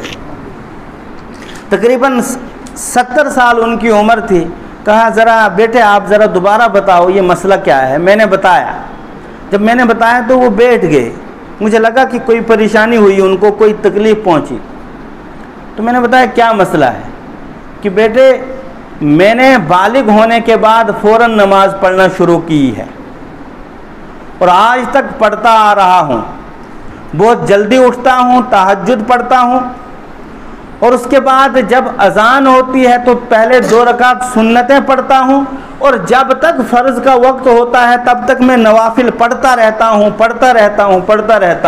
تقریباً 70 سال ان کی عمر تھی۔ کہا ذرا بیٹے آپ ذرا دوبارہ بتاؤ یہ مسئلہ کیا ہے۔ میں نے بتایا، جب میں نے بتایا تو وہ بیٹھ گئے، مجھے لگا کہ کوئی پریشانی ہوئی، ان کو کوئی تکلیف پہنچی، تو میں نے بتایا کیا مسئلہ ہے، کہ بیٹے میں نے بالغ ہونے کے بعد فوراً نماز پڑھنا شروع کی ہے، اور آج تک پڑھتا آ رہا ہوں، بہت جلدی اٹھتا ہوں، تہجد پڑھتا ہوں، اور اس کے بعد جب اذان ہوتی ہے تو پہلے 2 رکعت سنتیں پڑھتا ہوں، اور جب تک فرض کا وقت ہوتا ہے تب تک میں نوافل پڑھتا رہتا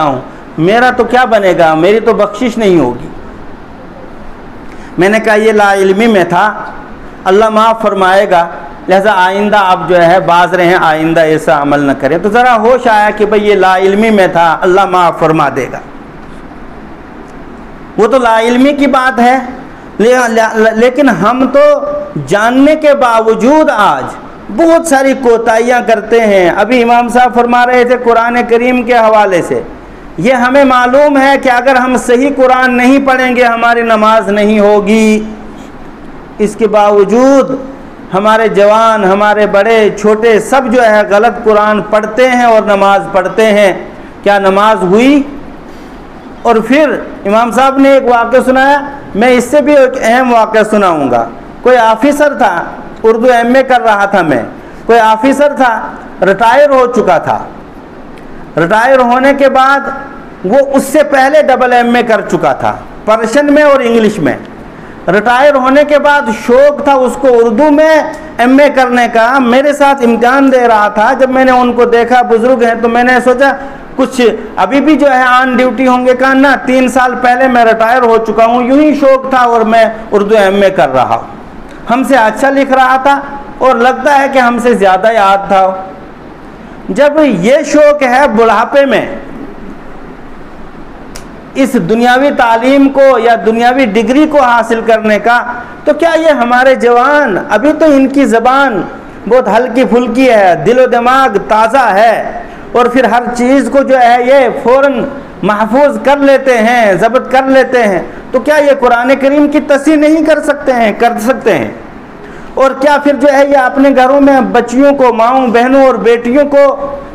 ہوں۔ میرا تو کیا بنے گا، میری تو بخشش نہیں ہوگی۔ میں نے کہا یہ لا علمی میں تھا، اللہ معاف فرمائے گا، لہذا آئندہ آپ جو ہے باز رہیں، آئندہ ایسا عمل نہ کریں۔ تو ذرا ہوش آیا کہ بھئی یہ لا علمی میں تھا، اللہ معاف فرما دے گا۔ وہ تو لا علمی کی بات ہے، لیکن ہم تو جاننے کے باوجود آج بہت ساری کوتاہیاں کرتے ہیں۔ ابھی امام صاحب فرما رہے تھے قرآن کریم کے حوالے سے، یہ ہمیں معلوم ہے کہ اگر ہم صحیح قرآن نہیں پڑھیں گے ہماری نماز نہیں ہوگی۔ اس کے باوجود ہمارے جوان، ہمارے بڑے چھوٹے سب جو ہے غلط قرآن پڑھتے ہیں اور نماز پڑھتے ہیں۔ کیا نماز ہوئی؟ اور پھر امام صاحب نے ایک واقعہ سنایا، میں اس سے بھی ایک اہم واقعہ سناؤں گا۔ کوئی آفیسر تھا، اردو ایم اے کر رہا تھا میں، کوئی آفیسر تھا، ریٹائر ہو چکا تھا، ریٹائر ہونے کے بعد وہ اس سے پہلے ڈبل ایم اے کر چکا تھا، پرشین میں اور انگلش میں۔ ریٹائر ہونے کے بعد شوق تھا اس کو اردو میں ایم اے کرنے کا، میرے ساتھ امتحان دے رہا تھا۔ جب میں نے ان کو دیکھا بزرگ ہیں تو میں نے سوچا کچھ ابھی بھی جو ہے آن ڈیوٹی ہوں گے، کہا نہ 3 سال پہلے میں ریٹائر ہو چکا ہوں، یوں ہی شوق تھا اور میں اردو ایم اے کر رہا ہوں۔ ہم سے اچھا لکھ رہا تھا اور لگتا ہے کہ ہم سے زیادہ یاد تھا۔ جب یہ شوق ہے بڑھاپے میں اس دنیاوی تعلیم کو یا دنیاوی ڈگری کو حاصل کرنے کا، تو کیا یہ ہمارے جوان ابھی تو ان کی زبان بہت ہلکی پھلکی ہے، دل و دماغ تازہ ہے، اور پھر ہر چیز کو جو ہے یہ فوراً محفوظ کر لیتے ہیں، ضبط کر لیتے ہیں، تو کیا یہ قرآن کریم کی تصحیح نہیں کر سکتے ہیں؟ اور کیا پھر جو ہے یہ اپنے گھروں میں بچیوں کو، ماؤں بہنوں اور بیٹیوں کو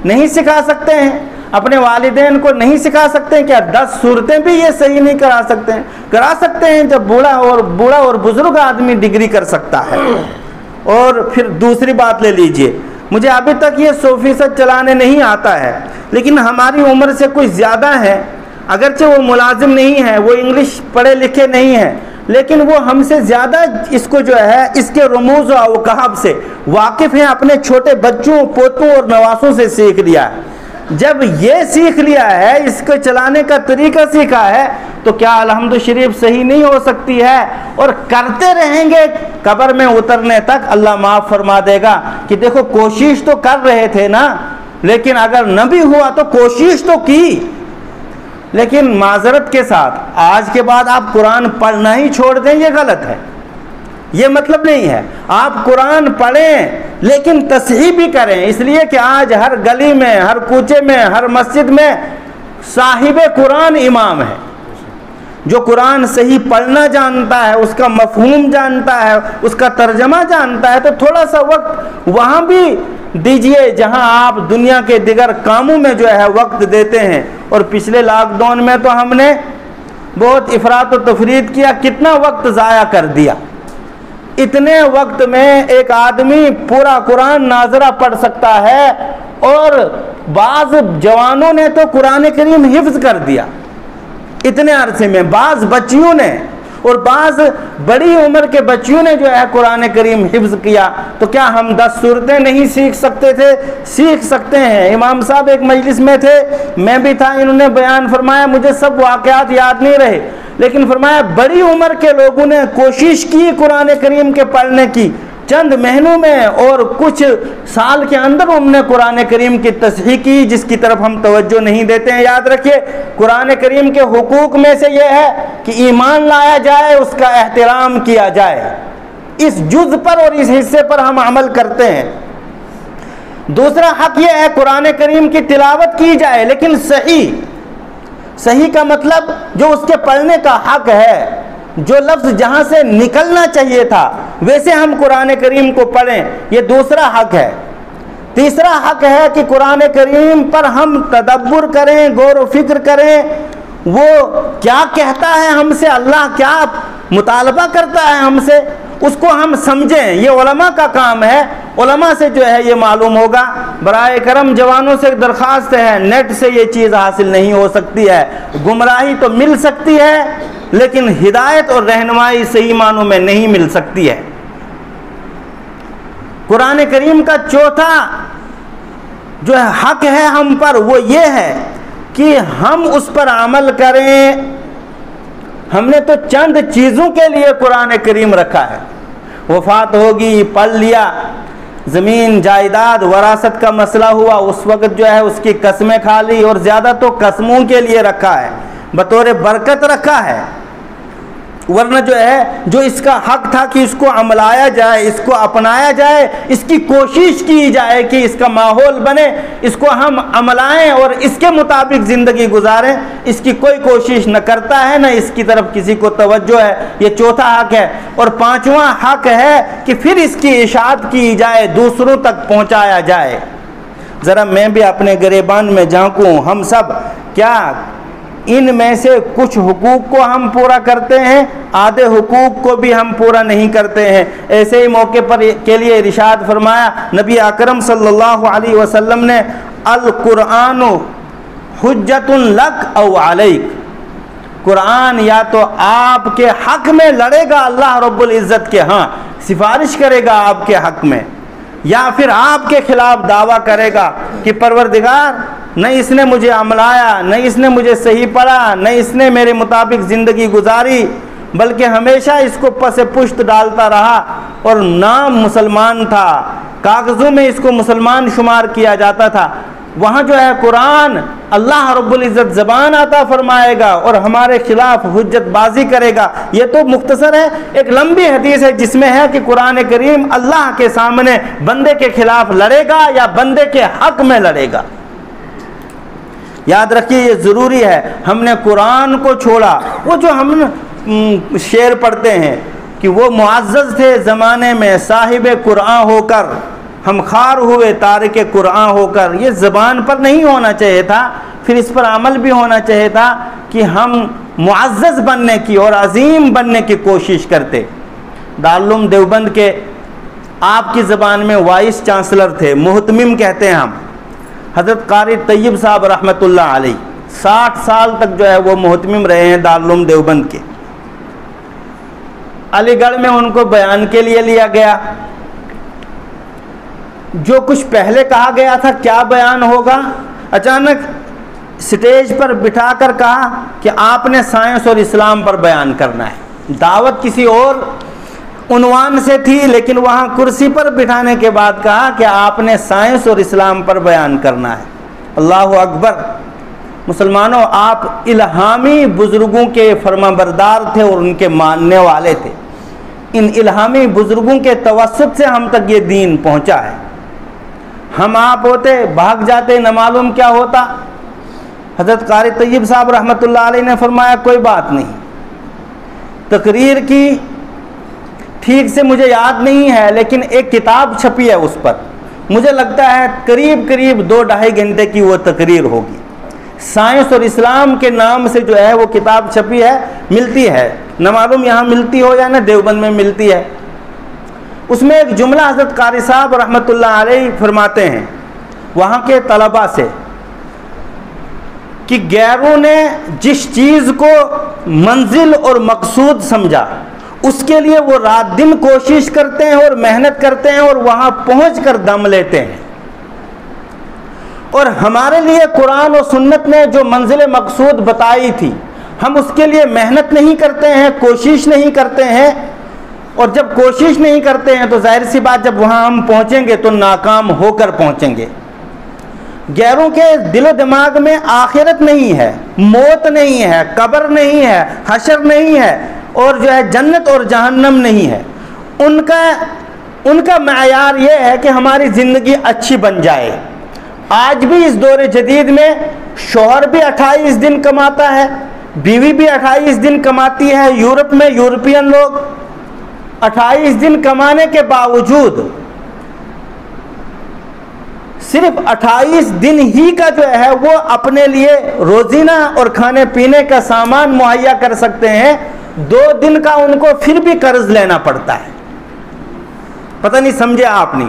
نہیں سکھا سکتے ہیں؟ اپنے والدین کو نہیں سکھا سکتے ہیں؟ کیا 10 صورتیں بھی یہ صحیح نہیں کرا سکتے ہیں؟ کرا سکتے ہیں، جب بوڑھا اور بزرگ آدمی ڈگری کر سکتا ہے۔ اور پھر دوسری بات لے لیجئے، مجھے ابھی تک یہ 100% چلانے نہیں آتا ہے، لیکن ہماری عمر سے کوئی زیادہ ہے، اگرچہ وہ ملازم نہیں ہے، وہ انگلش پڑھے لکھے نہیں ہیں، لیکن وہ ہم سے زیادہ اس کو جو ہے اس کے رموز و اوقاف سے واقف ہیں، اپنے چھوٹے بچوں، پوتوں اور نواسوں سے سیکھ لیا ہے۔ جب یہ سیکھ لیا ہے، اس کو چلانے کا طریقہ سیکھا ہے، تو کیا الحمد شریف صحیح نہیں ہو سکتی ہے؟ اور کرتے رہیں گے قبر میں اترنے تک، اللہ معاف فرما دے گا کہ دیکھو کوشش تو کر رہے تھے نا، لیکن اگر نہ بھی ہوا تو کوشش تو کی۔ لیکن معذرت کے ساتھ آج کے بعد آپ قرآن پڑھنا ہی چھوڑ دیں، یہ غلط ہے، یہ مطلب نہیں ہے۔ آپ قرآن پڑھیں لیکن تصحیح بھی کریں، اس لیے کہ آج ہر گلی میں، ہر کوچے میں، ہر مسجد میں صاحب قرآن امام ہے، جو قرآن صحیح پڑھنا جانتا ہے، اس کا مفہوم جانتا ہے، اس کا ترجمہ جانتا ہے۔ تو تھوڑا سا وقت وہاں بھی دیجئے جہاں آپ دنیا کے دیگر کاموں میں جو ہے وقت دیتے ہیں۔ اور پچھلے لاک ڈاؤن میں تو ہم نے بہت افراط و تفریط کیا، کتنا وقت ضائع کر دیا۔ اتنے وقت میں ایک آدمی پورا قرآن ناظرہ پڑھ سکتا ہے، اور بعض جوانوں نے تو قرآن کریم حفظ کر دیا اتنے عرصے میں، بعض بچیوں نے، اور بعض بڑی عمر کے بچیوں نے جو ہے قرآن کریم حفظ کیا، تو کیا ہم 10 صورتیں نہیں سیکھ سکتے تھے؟ سیکھ سکتے ہیں۔ امام صاحب ایک مجلس میں تھے، میں بھی تھا، انہوں نے بیان فرمایا، مجھے سب واقعات یاد نہیں رہے، لیکن فرمایا بڑی عمر کے لوگوں نے کوشش کی قرآن کریم کے پڑھنے کی، چند مہینوں میں اور کچھ سال کے اندر انہوں نے قرآن کریم کی تصحیح کی، جس کی طرف ہم توجہ نہیں دیتے ہیں۔ یاد رکھیے، قرآن کریم کے حقوق میں سے یہ ہے کہ ایمان لایا جائے، اس کا احترام کیا جائے، اس جز پر اور اس حصے پر ہم عمل کرتے ہیں۔ دوسرا حق یہ ہے قرآن کریم کی تلاوت کی جائے، لیکن صحیح کا مطلب جو اس کے پڑھنے کا حق ہے، جو لفظ جہاں سے نکلنا چاہیے تھا ویسے ہم قرآن کریم کو پڑھیں، یہ دوسرا حق ہے۔ تیسرا حق ہے کہ قرآن کریم پر ہم تدبر کریں، غور و فکر کریں، وہ کیا کہتا ہے ہم سے، اللہ کیا مطالبہ کرتا ہے ہم سے، اس کو ہم سمجھیں۔ یہ علماء کا کام ہے، علماء سے جو ہے یہ معلوم ہوگا۔ برائے کرم جوانوں سے درخواست ہے، نیٹ سے یہ چیز حاصل نہیں ہو سکتی ہے، گمراہی تو مل سکتی ہے لیکن ہدایت اور رہنمائی صحیح معنوں میں نہیں مل سکتی ہے۔ قرآن کریم کا چوتھا جو حق ہے ہم پر وہ یہ ہے کہ ہم اس پر عمل کریں۔ ہم نے تو چند چیزوں کے لیے قرآن کریم رکھا ہے، وفات ہوگی پڑھ لیا، زمین جائیداد وراثت کا مسئلہ ہوا اس وقت جو ہے اس کی قسمیں کھا لی، اور زیادہ تو قسموں کے لیے رکھا ہے، بطور برکت رکھا ہے، ورنہ جو ہے جو اس کا حق تھا کہ اس کو عملایا جائے، اس کو اپنایا جائے، اس کی کوشش کی جائے کہ اس کا ماحول بنے، اس کو ہم عملائیں اور اس کے مطابق زندگی گزاریں، اس کی کوئی کوشش نہ کرتا ہے، نہ اس کی طرف کسی کو توجہ ہے۔ یہ چوتھا حق ہے۔ اور پانچواں حق ہے کہ پھر اس کی اشاعت کی جائے، دوسروں تک پہنچایا جائے۔ ذرا میں بھی اپنے گریبان میں جھانکوں، ہم سب کیا ان میں سے کچھ حقوق کو ہم پورا کرتے ہیں، آدھے حقوق کو بھی ہم پورا نہیں کرتے ہیں۔ ایسے ہی موقع پر کے لیے ارشاد فرمایا نبی اکرم صلی اللہ علیہ وسلم نے، القرآن حجت لک او علیک، قرآن یا تو آپ کے حق میں لڑے گا اللہ رب العزت کے ہاں، سفارش کرے گا آپ کے حق میں، یا پھر آپ کے خلاف دعویٰ کرے گا کہ پروردگار نہ اس نے مجھے عملایا، نہ اس نے مجھے صحیح پڑھا، نہ اس نے میرے مطابق زندگی گزاری، بلکہ ہمیشہ اس کو پس پشت ڈالتا رہا، اور نام مسلمان تھا، کاغذوں میں اس کو مسلمان شمار کیا جاتا تھا۔ وہاں جو ہے قرآن اللہ رب العزت زبان عطا فرمائے گا اور ہمارے خلاف حجت بازی کرے گا۔ یہ تو مختصر ہے، ایک لمبی حدیث ہے جس میں ہے کہ قرآن کریم اللہ کے سامنے بندے کے خلاف لڑے گا یا بندے کے حق میں لڑے گا۔ یاد رکھیے یہ ضروری ہے۔ ہم نے قرآن کو چھوڑا، وہ جو ہم شعر پڑھتے ہیں کہ وہ معزز تھے زمانے میں صاحب قرآن ہو کر، ہم خار ہوئے تارک قرآن ہو کر، یہ زبان پر نہیں ہونا چاہیے تھا، پھر اس پر عمل بھی ہونا چاہیے تھا کہ ہم معزز بننے کی اور عظیم بننے کی کوشش کرتے۔ دارالعلوم دیوبند کے آپ کی زبان میں وائس چانسلر تھے، محتمم کہتے ہیں ہم، حضرت قاری طیب صاحب رحمۃ اللہ علیہ، 60 سال تک جو ہے وہ محتمم رہے ہیں دارالعلوم دیوبند کے۔ علی گڑھ میں ان کو بیان کے لیے لیا گیا، جو کچھ پہلے کہا گیا تھا کیا بیان ہوگا، اچانک سٹیج پر بٹھا کر کہا کہ آپ نے سائنس اور اسلام پر بیان کرنا ہے۔ دعوت کسی اور عنوان سے تھی، لیکن وہاں کرسی پر بٹھانے کے بعد کہا کہ آپ نے سائنس اور اسلام پر بیان کرنا ہے۔ اللہ اکبر! مسلمانوں، آپ الہامی بزرگوں کے فرمانبردار تھے اور ان کے ماننے والے تھے۔ ان الہامی بزرگوں کے توسط سے ہم تک یہ دین پہنچا ہے۔ ہم آپ ہوتے بھاگ جاتے، نہ معلوم کیا ہوتا۔ حضرت قاری طیب صاحب رحمۃ اللہ علیہ نے فرمایا کوئی بات نہیں، تقریر کی ٹھیک سے مجھے یاد نہیں ہے، لیکن ایک کتاب چھپی ہے اس پر، مجھے لگتا ہے قریب 2-2.5 گھنٹے کی وہ تقریر ہوگی۔ سائنس اور اسلام کے نام سے جو ہے وہ کتاب چھپی ہے، ملتی ہے، نہ معلوم یہاں ملتی ہو یا نہ دیوبند میں ملتی ہے۔ اس میں ایک جملہ حضرت قاری صاحب رحمۃ اللہ علیہ فرماتے ہیں وہاں کے طلباء سے کہ غیروں نے جس چیز کو منزل اور مقصود سمجھا، اس کے لیے وہ رات دن کوشش کرتے ہیں اور محنت کرتے ہیں اور وہاں پہنچ کر دم لیتے ہیں۔ اور ہمارے لیے قرآن و سنت نے جو منزل مقصود بتائی تھی، ہم اس کے لیے محنت نہیں کرتے ہیں، کوشش نہیں کرتے ہیں، اور جب کوشش نہیں کرتے ہیں تو ظاہر سی بات جب وہاں ہم پہنچیں گے تو ناکام ہو کر پہنچیں گے۔ غیروں کے دل و دماغ میں آخرت نہیں ہے، موت نہیں ہے، قبر نہیں ہے، حشر نہیں ہے، اور جو ہے جنت اور جہنم نہیں ہے۔ ان کا معیار یہ ہے کہ ہماری زندگی اچھی بن جائے۔ آج بھی اس دور جدید میں شوہر بھی 28 دن کماتا ہے، بیوی بھی 28 دن کماتی ہے۔ یورپ میں یورپین لوگ 28 دن کمانے کے باوجود صرف 28 دن ہی کا جو ہے وہ اپنے لیے روزینہ اور کھانے پینے کا سامان مہیا کر سکتے ہیں، 2 دن کا ان کو پھر بھی قرض لینا پڑتا ہے۔ پتہ نہیں سمجھے آپ نے؟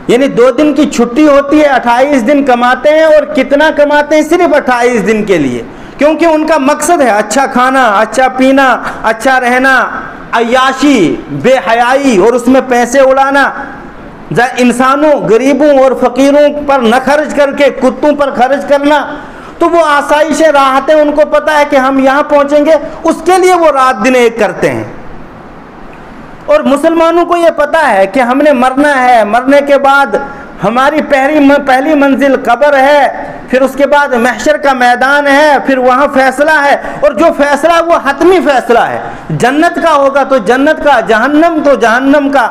یعنی 2 دن کی چھٹی ہوتی ہے، 28 دن کماتے ہیں، اور کتنا کماتے ہیں؟ صرف 28 دن کے لیے، کیونکہ ان کا مقصد ہے اچھا کھانا، اچھا پینا، اچھا رہنا، عیاشی، بے حیائی، اور اس میں پیسے اڑانا، انسانوں، غریبوں اور فقیروں پر نہ خرچ کر کے کتوں پر خرچ کرنا۔ تو وہ آسائشیں، راحتیں ان کو پتہ ہے کہ ہم یہاں پہنچیں گے، اس کے لیے وہ رات دن ایک کرتے ہیں۔ اور مسلمانوں کو یہ پتہ ہے کہ ہم نے مرنا ہے، مرنے کے بعد ہماری پہلی منزل قبر ہے، پھر اس کے بعد محشر کا میدان ہے، پھر وہاں فیصلہ ہے، اور جو فیصلہ ہے وہ حتمی فیصلہ ہے۔ جنت کا ہوگا تو جنت کا، جہنم تو جہنم کا۔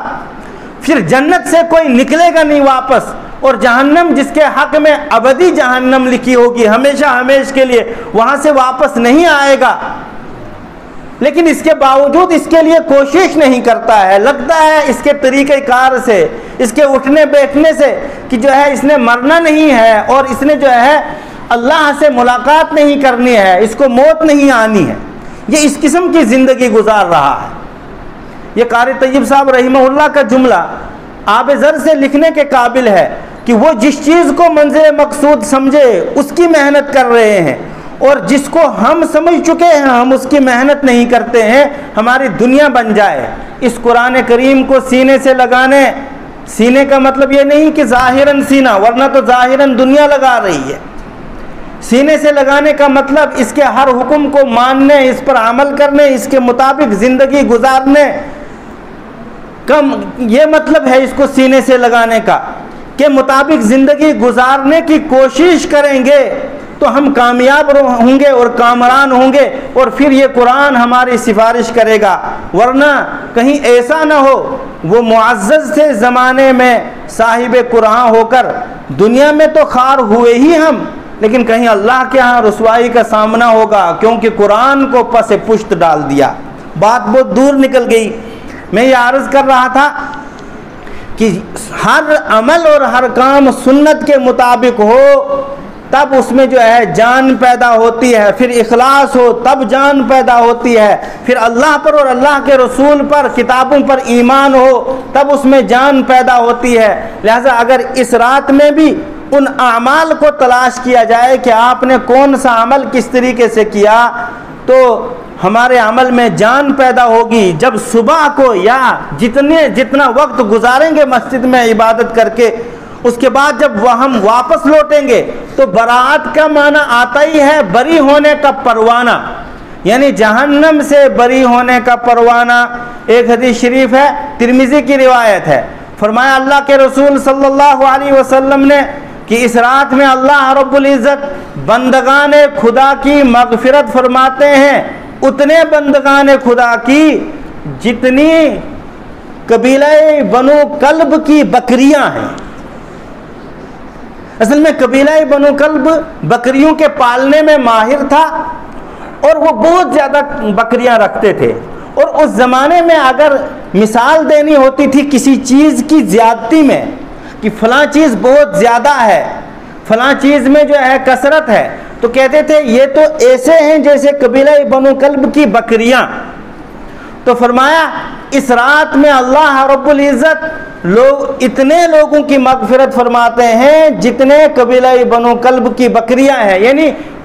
پھر جنت سے کوئی نکلے گا نہیں واپس، اور جہنم جس کے حق میں ابدی جہنم لکھی ہوگی ہمیشہ ہمیش کے لیے، وہاں سے واپس نہیں آئے گا۔ لیکن اس کے باوجود اس کے لیے کوشش نہیں کرتا ہے، لگتا ہے اس کے طریقہ کار سے، اس کے اٹھنے بیٹھنے سے کہ جو ہے اس نے مرنا نہیں ہے، اور اس نے جو ہے اللہ سے ملاقات نہیں کرنی ہے، اس کو موت نہیں آنی ہے۔ یہ اس قسم کی زندگی گزار رہا ہے۔ یہ قاری طیب صاحب رحمہ اللہ کا جملہ آب زر سے لکھنے کے قابل ہے کہ وہ جس چیز کو منزل مقصود سمجھے اس کی محنت کر رہے ہیں، اور جس کو ہم سمجھ چکے ہیں ہم اس کی محنت نہیں کرتے ہیں۔ ہماری دنیا بن جائے، اس قرآن کریم کو سینے سے لگانے، سینے کا مطلب یہ نہیں کہ ظاہراً سینہ، ورنہ تو ظاہراً دنیا لگا رہی ہے۔ سینے سے لگانے کا مطلب اس کے ہر حکم کو ماننے، اس پر عمل کرنے، اس کے مطابق زندگی گزارنے یہ مطلب ہے اس کو سینے سے لگانے کا، کہ مطابق زندگی گزارنے کی کوشش کریں گے تو ہم کامیاب ہوں گے اور کامران ہوں گے، اور پھر یہ قرآن ہماری سفارش کرے گا۔ ورنہ کہیں ایسا نہ ہو وہ معزز تھے زمانے میں صاحب قرآن ہو کر، دنیا میں تو خار ہوئے ہی ہم، لیکن کہیں اللہ کے ہاں رسوائی کا سامنا ہوگا، کیونکہ قرآن کو پس پشت ڈال دیا۔ بات بہت دور نکل گئی۔ میں یہ عرض کر رہا تھا کہ ہر عمل اور ہر کام سنت کے مطابق ہو تب اس میں جو ہے جان پیدا ہوتی ہے، پھر اخلاص ہو تب جان پیدا ہوتی ہے، پھر اللہ پر اور اللہ کے رسول پر، کتابوں پر ایمان ہو تب اس میں جان پیدا ہوتی ہے۔ لہذا اگر اس رات میں بھی ان اعمال کو تلاش کیا جائے کہ آپ نے کون سا عمل کس طریقے سے کیا، تو ہمارے عمل میں جان پیدا ہوگی۔ جب صبح کو یا جتنا وقت گزاریں گے مسجد میں عبادت کر کے، اس کے بعد جب ہم واپس لوٹیں گے تو برات کا معنی آتا ہی ہے بری ہونے کا پروانہ، یعنی جہنم سے بری ہونے کا پروانہ۔ ایک حدیث شریف ہے، ترمذی کی روایت ہے، فرمایا اللہ کے رسول صلی اللہ علیہ وسلم نے کہ اس رات میں اللہ رب العزت بندگان خدا کی مغفرت فرماتے ہیں، اتنے بندگان خدا کی جتنی قبیلہ بنو کلب کی بکریاں ہیں۔ اصل میں قبیلہ بنو کلب بکریوں کے پالنے میں ماہر تھا، اور وہ بہت زیادہ بکریاں رکھتے تھے، اور اس زمانے میں اگر مثال دینی ہوتی تھی کسی چیز کی زیادتی میں کہ فلاں چیز بہت زیادہ ہے، فلاں چیز میں جو ہے کثرت ہے، تو کہتے تھے یہ تو ایسے ہیں جیسے قبیلہ بنو کلب کی بکریاں۔ تو فرمایا اس رات میں اللہ رب العزت اتنے لوگوں کی مغفرت فرماتے ہیں جتنے قبیلہ بنو کلب کی بکریاں ہیں، یعنی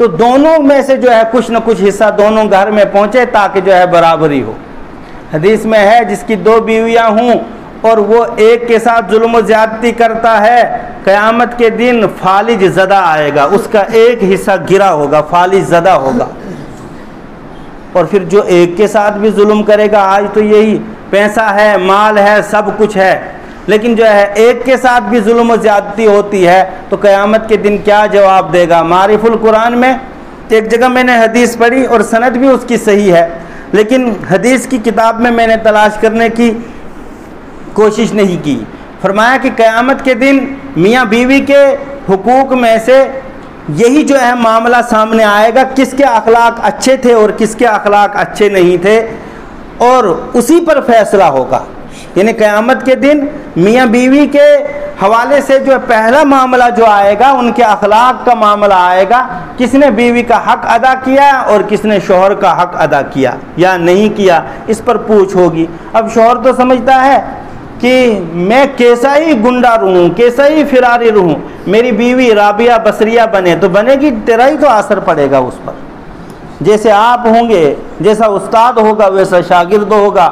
تو دونوں میں سے جو ہے کچھ نہ کچھ حصہ دونوں گھر میں پہنچے تاکہ جو ہے برابری ہو۔ حدیث میں ہے جس کی 2 بیویاں ہوں اور وہ ایک کے ساتھ ظلم و زیادتی کرتا ہے، قیامت کے دن فالج زدہ آئے گا، اس کا ایک حصہ گرا ہوگا، فالج زدہ ہوگا۔ اور پھر جو ایک کے ساتھ بھی ظلم کرے گا، آج تو یہی پیسہ ہے، مال ہے، سب کچھ ہے، لیکن جو ہے ایک کے ساتھ بھی ظلم و زیادتی ہوتی ہے تو قیامت کے دن کیا جواب دے گا؟ معارف القرآن میں ایک جگہ میں نے حدیث پڑھی اور سند بھی اس کی صحیح ہے، لیکن حدیث کی کتاب میں نے تلاش کرنے کی کوشش نہیں کی۔ فرمایا کہ قیامت کے دن میاں بیوی کے حقوق میں سے یہی جو ہے معاملہ سامنے آئے گا، کس کے اخلاق اچھے تھے اور کس کے اخلاق اچھے نہیں تھے، اور اسی پر فیصلہ ہوگا۔ یعنی قیامت کے دن میاں بیوی کے حوالے سے جو پہلا معاملہ جو آئے گا ان کے اخلاق کا معاملہ آئے گا، کس نے بیوی کا حق ادا کیا اور کس نے شوہر کا حق ادا کیا یا نہیں کیا، اس پر پوچھ ہوگی۔ اب شوہر تو سمجھتا ہے کہ میں کیسا ہی گنڈا رہوں، کیسا ہی فراری رہوں، میری بیوی رابعہ بصریہ بنے تو بنے گی، تیرا ہی تو اثر پڑے گا اس پر۔ جیسے آپ ہوں گے، جیسا استاد ہوگا ویسا شاگرد ہوگا،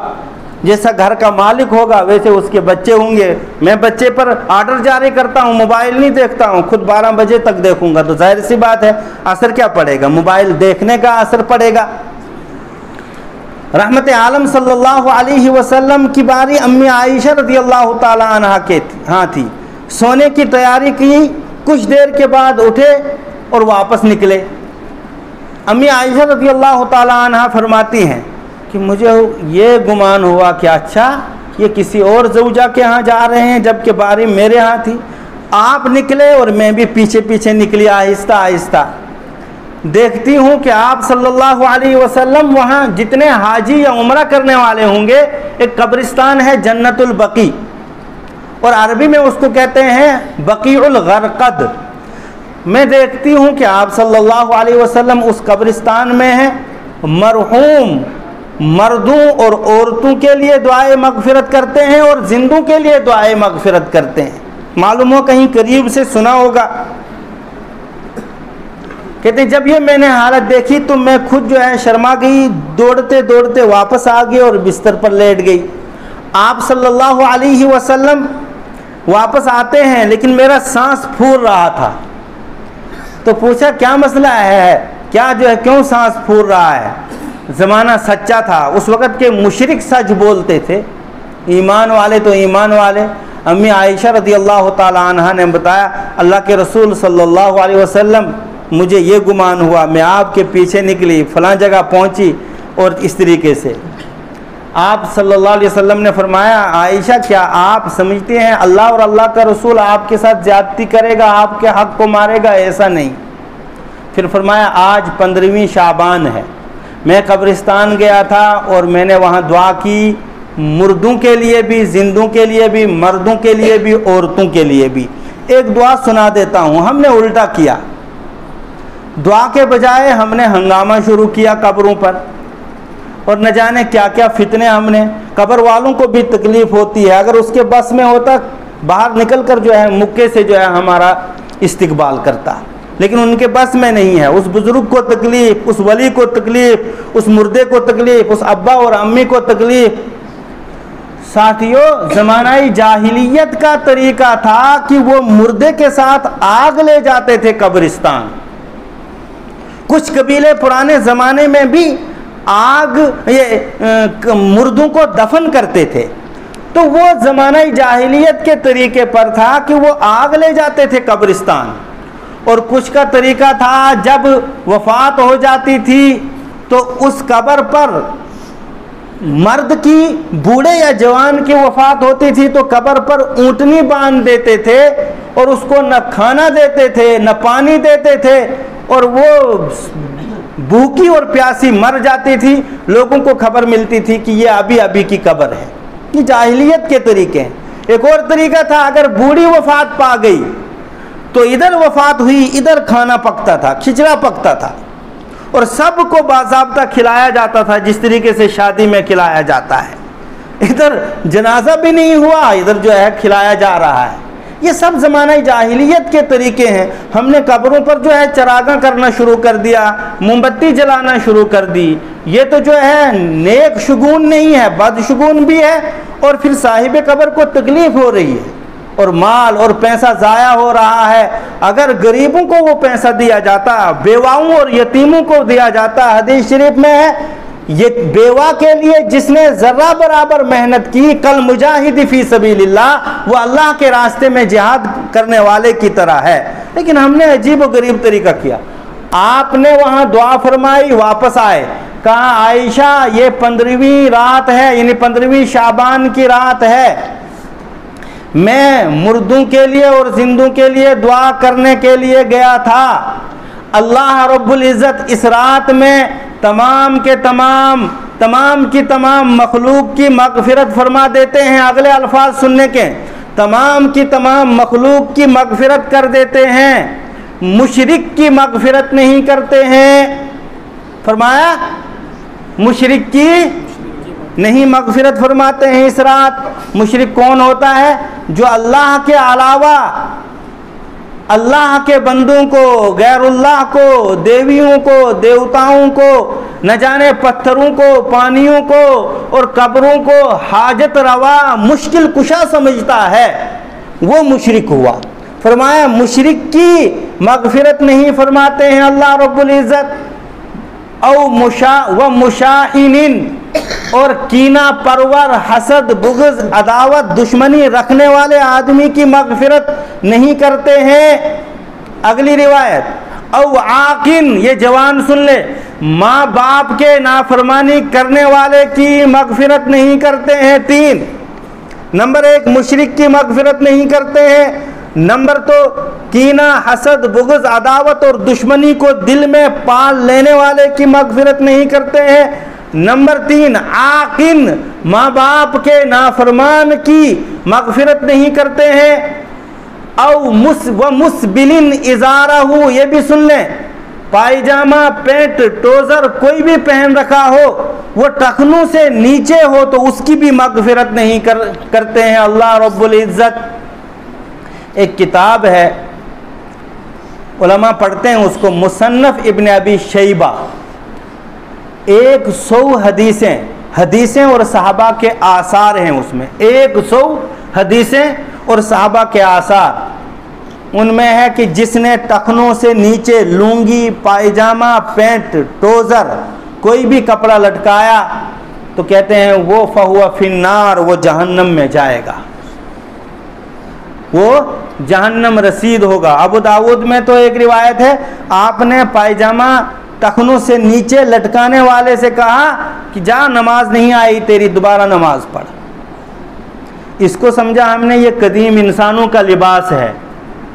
جیسا گھر کا مالک ہوگا ویسے اس کے بچے ہوں گے۔ میں بچے پر آرڈر جاری کرتا ہوں، موبائل نہیں دیکھتا ہوں، خود 12 بجے تک دیکھوں گا تو ظاہر سی بات ہے اثر کیا پڑے گا؟ موبائل دیکھنے کا اثر پڑے گا۔ رحمت عالم صلی اللہ علیہ وسلم کی باری امی عائشہ رضی اللہ تعالی عنہ کے ہاں تھی، سونے کی تیاری کی، کچھ دیر کے بعد اٹھے اور واپس نکلے۔ امی عائشہ رضی اللہ تعالی عنہ فرماتی ہیں کہ مجھے یہ گمان ہوا کہ اچھا یہ کسی اور زوجہ کے ہاں جا رہے ہیں جبکہ باری میرے ہاں تھی۔ آپ نکلے اور میں بھی پیچھے پیچھے نکلی آہستہ آہستہ۔ دیکھتی ہوں کہ آپ صلی اللہ علیہ وسلم وہاں جتنے حاجی یا عمرہ کرنے والے ہوں گے، ایک قبرستان ہے جنت البقیع، اور عربی میں اس کو کہتے ہیں بقیع الغرقد۔ میں دیکھتی ہوں کہ آپ صلی اللہ علیہ وسلم اس قبرستان میں ہیں، مرحوم مردوں اور عورتوں کے لیے دعائے مغفرت کرتے ہیں اور زندوں کے لیے دعائے مغفرت کرتے ہیں۔ معلوم ہو کہیں قریب سے سنا ہوگا۔ کہتے ہیں جب یہ میں نے حالت دیکھی تو میں خود جو ہے شرما گئی، دوڑتے دوڑتے واپس آ گئی اور بستر پر لیٹ گئی۔ آپ صلی اللہ علیہ وسلم واپس آتے ہیں لیکن میرا سانس پھول رہا تھا، تو پوچھا کیا مسئلہ ہے، کیا جو ہے کیوں سانس پھول رہا ہے؟ زمانہ سچا تھا، اس وقت کے مشرک سچ بولتے تھے، ایمان والے تو ایمان والے۔ امی عائشہ رضی اللہ تعالی عنہ نے بتایا اللہ کے رسول صلی اللہ علیہ وسلم مجھے یہ گمان ہوا، میں آپ کے پیچھے نکلی، فلاں جگہ پہنچی اور اس طریقے سے۔ آپ صلی اللہ علیہ وسلم نے فرمایا عائشہ کیا آپ سمجھتے ہیں اللہ اور اللہ کا رسول آپ کے ساتھ زیادتی کرے گا، آپ کے حق کو مارے گا؟ ایسا نہیں۔ پھر فرمایا آج 15ویں شعبان ہے، میں قبرستان گیا تھا اور میں نے وہاں دعا کی، مردوں کے لیے بھی، زندوں کے لیے بھی، مردوں کے لیے بھی، عورتوں کے لیے بھی۔ ایک دعا سنا دیتا ہوں، ہم نے الٹا کیا، دعا کے بجائے ہم نے ہنگامہ شروع کیا قبروں پر، اور نہ جانے کیا کیا فتنے ہم نے۔ قبر والوں کو بھی تکلیف ہوتی ہے، اگر اس کے بس میں ہوتا باہر نکل کر جو ہے مکے سے جو ہے ہمارا استقبال کرتا، لیکن ان کے بس میں نہیں ہے۔ اس بزرگ کو تکلیف، اس ولی کو تکلیف، اس مردے کو تکلیف، اس ابا اور امی کو تکلیف۔ ساتھیوں زمانہ جاہلیت کا طریقہ تھا کہ وہ مردے کے ساتھ آگ لے جاتے تھے قبرستان۔ کچھ قبیلے پرانے زمانے میں بھی آگ مردوں کو دفن کرتے تھے، تو وہ زمانہ جاہلیت کے طریقے پر تھا کہ وہ آگ لے جاتے تھے قبرستان۔ اور کچھ کا طریقہ تھا جب وفات ہو جاتی تھی تو اس قبر پر مرد کی، بوڑھے یا جوان کی وفات ہوتی تھی تو قبر پر اونٹنی باندھ دیتے تھے اور اس کو نہ کھانا دیتے تھے نہ پانی دیتے تھے، اور وہ بھوکی اور پیاسی مر جاتی تھی۔ لوگوں کو خبر ملتی تھی کہ یہ ابھی ابھی کی قبر ہے۔ یہ جاہلیت کے طریقے ہیں۔ ایک اور طریقہ تھا اگر بوڑھی وفات پا گئی تو ادھر وفات ہوئی، ادھر کھانا پکتا تھا، کھچڑا پکتا تھا اور سب کو باضابطہ کھلایا جاتا تھا جس طریقے سے شادی میں کھلایا جاتا ہے۔ ادھر جنازہ بھی نہیں ہوا، ادھر جو ہے کھلایا جا رہا ہے۔ یہ سب زمانہ جاہلیت کے طریقے ہیں. ہم نے قبروں پر جو ہے چراغاں کرنا شروع کر دیا, موم بتی جلانا شروع کر دی. یہ تو جو ہے نیک شگون نہیں ہے, بد شگون بھی ہے, اور پھر صاحب قبر کو تکلیف ہو رہی ہے اور مال اور پیسہ ضائع ہو رہا ہے. اگر غریبوں کو وہ پیسہ دیا جاتا, بیواؤں اور یتیموں کو دیا جاتا, حدیث شریف میں ہے یہ بیوہ کے لیے جس نے ذرہ برابر محنت کی, کل مجاہد فی سبیل اللہ, وہ اللہ کے راستے میں جہاد کرنے والے کی طرح ہے. لیکن ہم نے عجیب و غریب طریقہ کیا. آپ نے وہاں دعا فرمائی, واپس آئے, کہا عائشہ یہ 15ویں رات ہے, یعنی 15ویں شعبان کی رات ہے, میں مردوں کے لیے اور زندوں کے لیے دعا کرنے کے لیے گیا تھا. اللہ رب العزت اس رات میں تمام کی تمام مخلوق کی مغفرت فرما دیتے ہیں. اگلے الفاظ سننے کے, تمام کی تمام مخلوق کی مغفرت کر دیتے ہیں, مشرک کی مغفرت نہیں کرتے ہیں. فرمایا مشرک کی نہیں مغفرت فرماتے ہیں اس رات. مشرک کون ہوتا ہے؟ جو اللہ کے علاوہ اللہ کے بندوں کو, غیر اللہ کو, دیویوں کو, دیوتاؤں کو, نہ جانے پتھروں کو, پانیوں کو اور قبروں کو حاجت روا مشکل کشا سمجھتا ہے, وہ مشرک ہوا. فرمایا مشرک کی مغفرت نہیں فرماتے ہیں اللہ رب العزت. او مشاحن, اور کینہ پرور, حسد, بغض, عداوت, دشمنی رکھنے والے آدمی کی مغفرت نہیں کرتے ہیں. اگلی روایت او عاقن, یہ جوان سن لے, ماں باپ کے نافرمانی کرنے والے کی مغفرت نہیں کرتے ہیں. 3 نمبر 1 مشرک کی مغفرت نہیں کرتے ہیں. نمبر 2 کینہ, حسد, بغض, عداوت اور دشمنی کو دل میں پال لینے والے کی مغفرت نہیں کرتے ہیں. نمبر 3 عاقن, ماں باپ کے نافرمان کی مغفرت نہیں کرتے ہیں. او مسبلن ازارہ, یہ بھی سن لیں, پائجامہ, پینٹ, ٹوزر کوئی بھی پہن رکھا ہو, وہ ٹخنوں سے نیچے ہو تو اس کی بھی مغفرت نہیں کرتے ہیں اللہ رب العزت. ایک کتاب ہے, علماء پڑھتے ہیں اس کو, مصنف ابن ابی شیبہ. 100 حدیثیں اور صحابہ کے آثار ہیں اس میں. 100 حدیثیں اور صحابہ کے آثار. ان میں ہے کہ جس نے ٹخنوں سے نیچے لونگی, پائجامہ, پینٹ, ٹوزر کوئی بھی کپڑا لٹکایا تو کہتے ہیں وہ فہو فی النار, وہ جہنم میں جائے گا, وہ جہنم رسید ہوگا. ابو داؤد میں تو ایک روایت ہے, آپ نے پائجامہ ٹخنوں سے نیچے لٹکانے والے سے کہا کہ جا, نماز نہیں آئی تیری, دوبارہ نماز پڑھ. اس کو سمجھا ہم نے یہ قدیم انسانوں کا لباس ہے.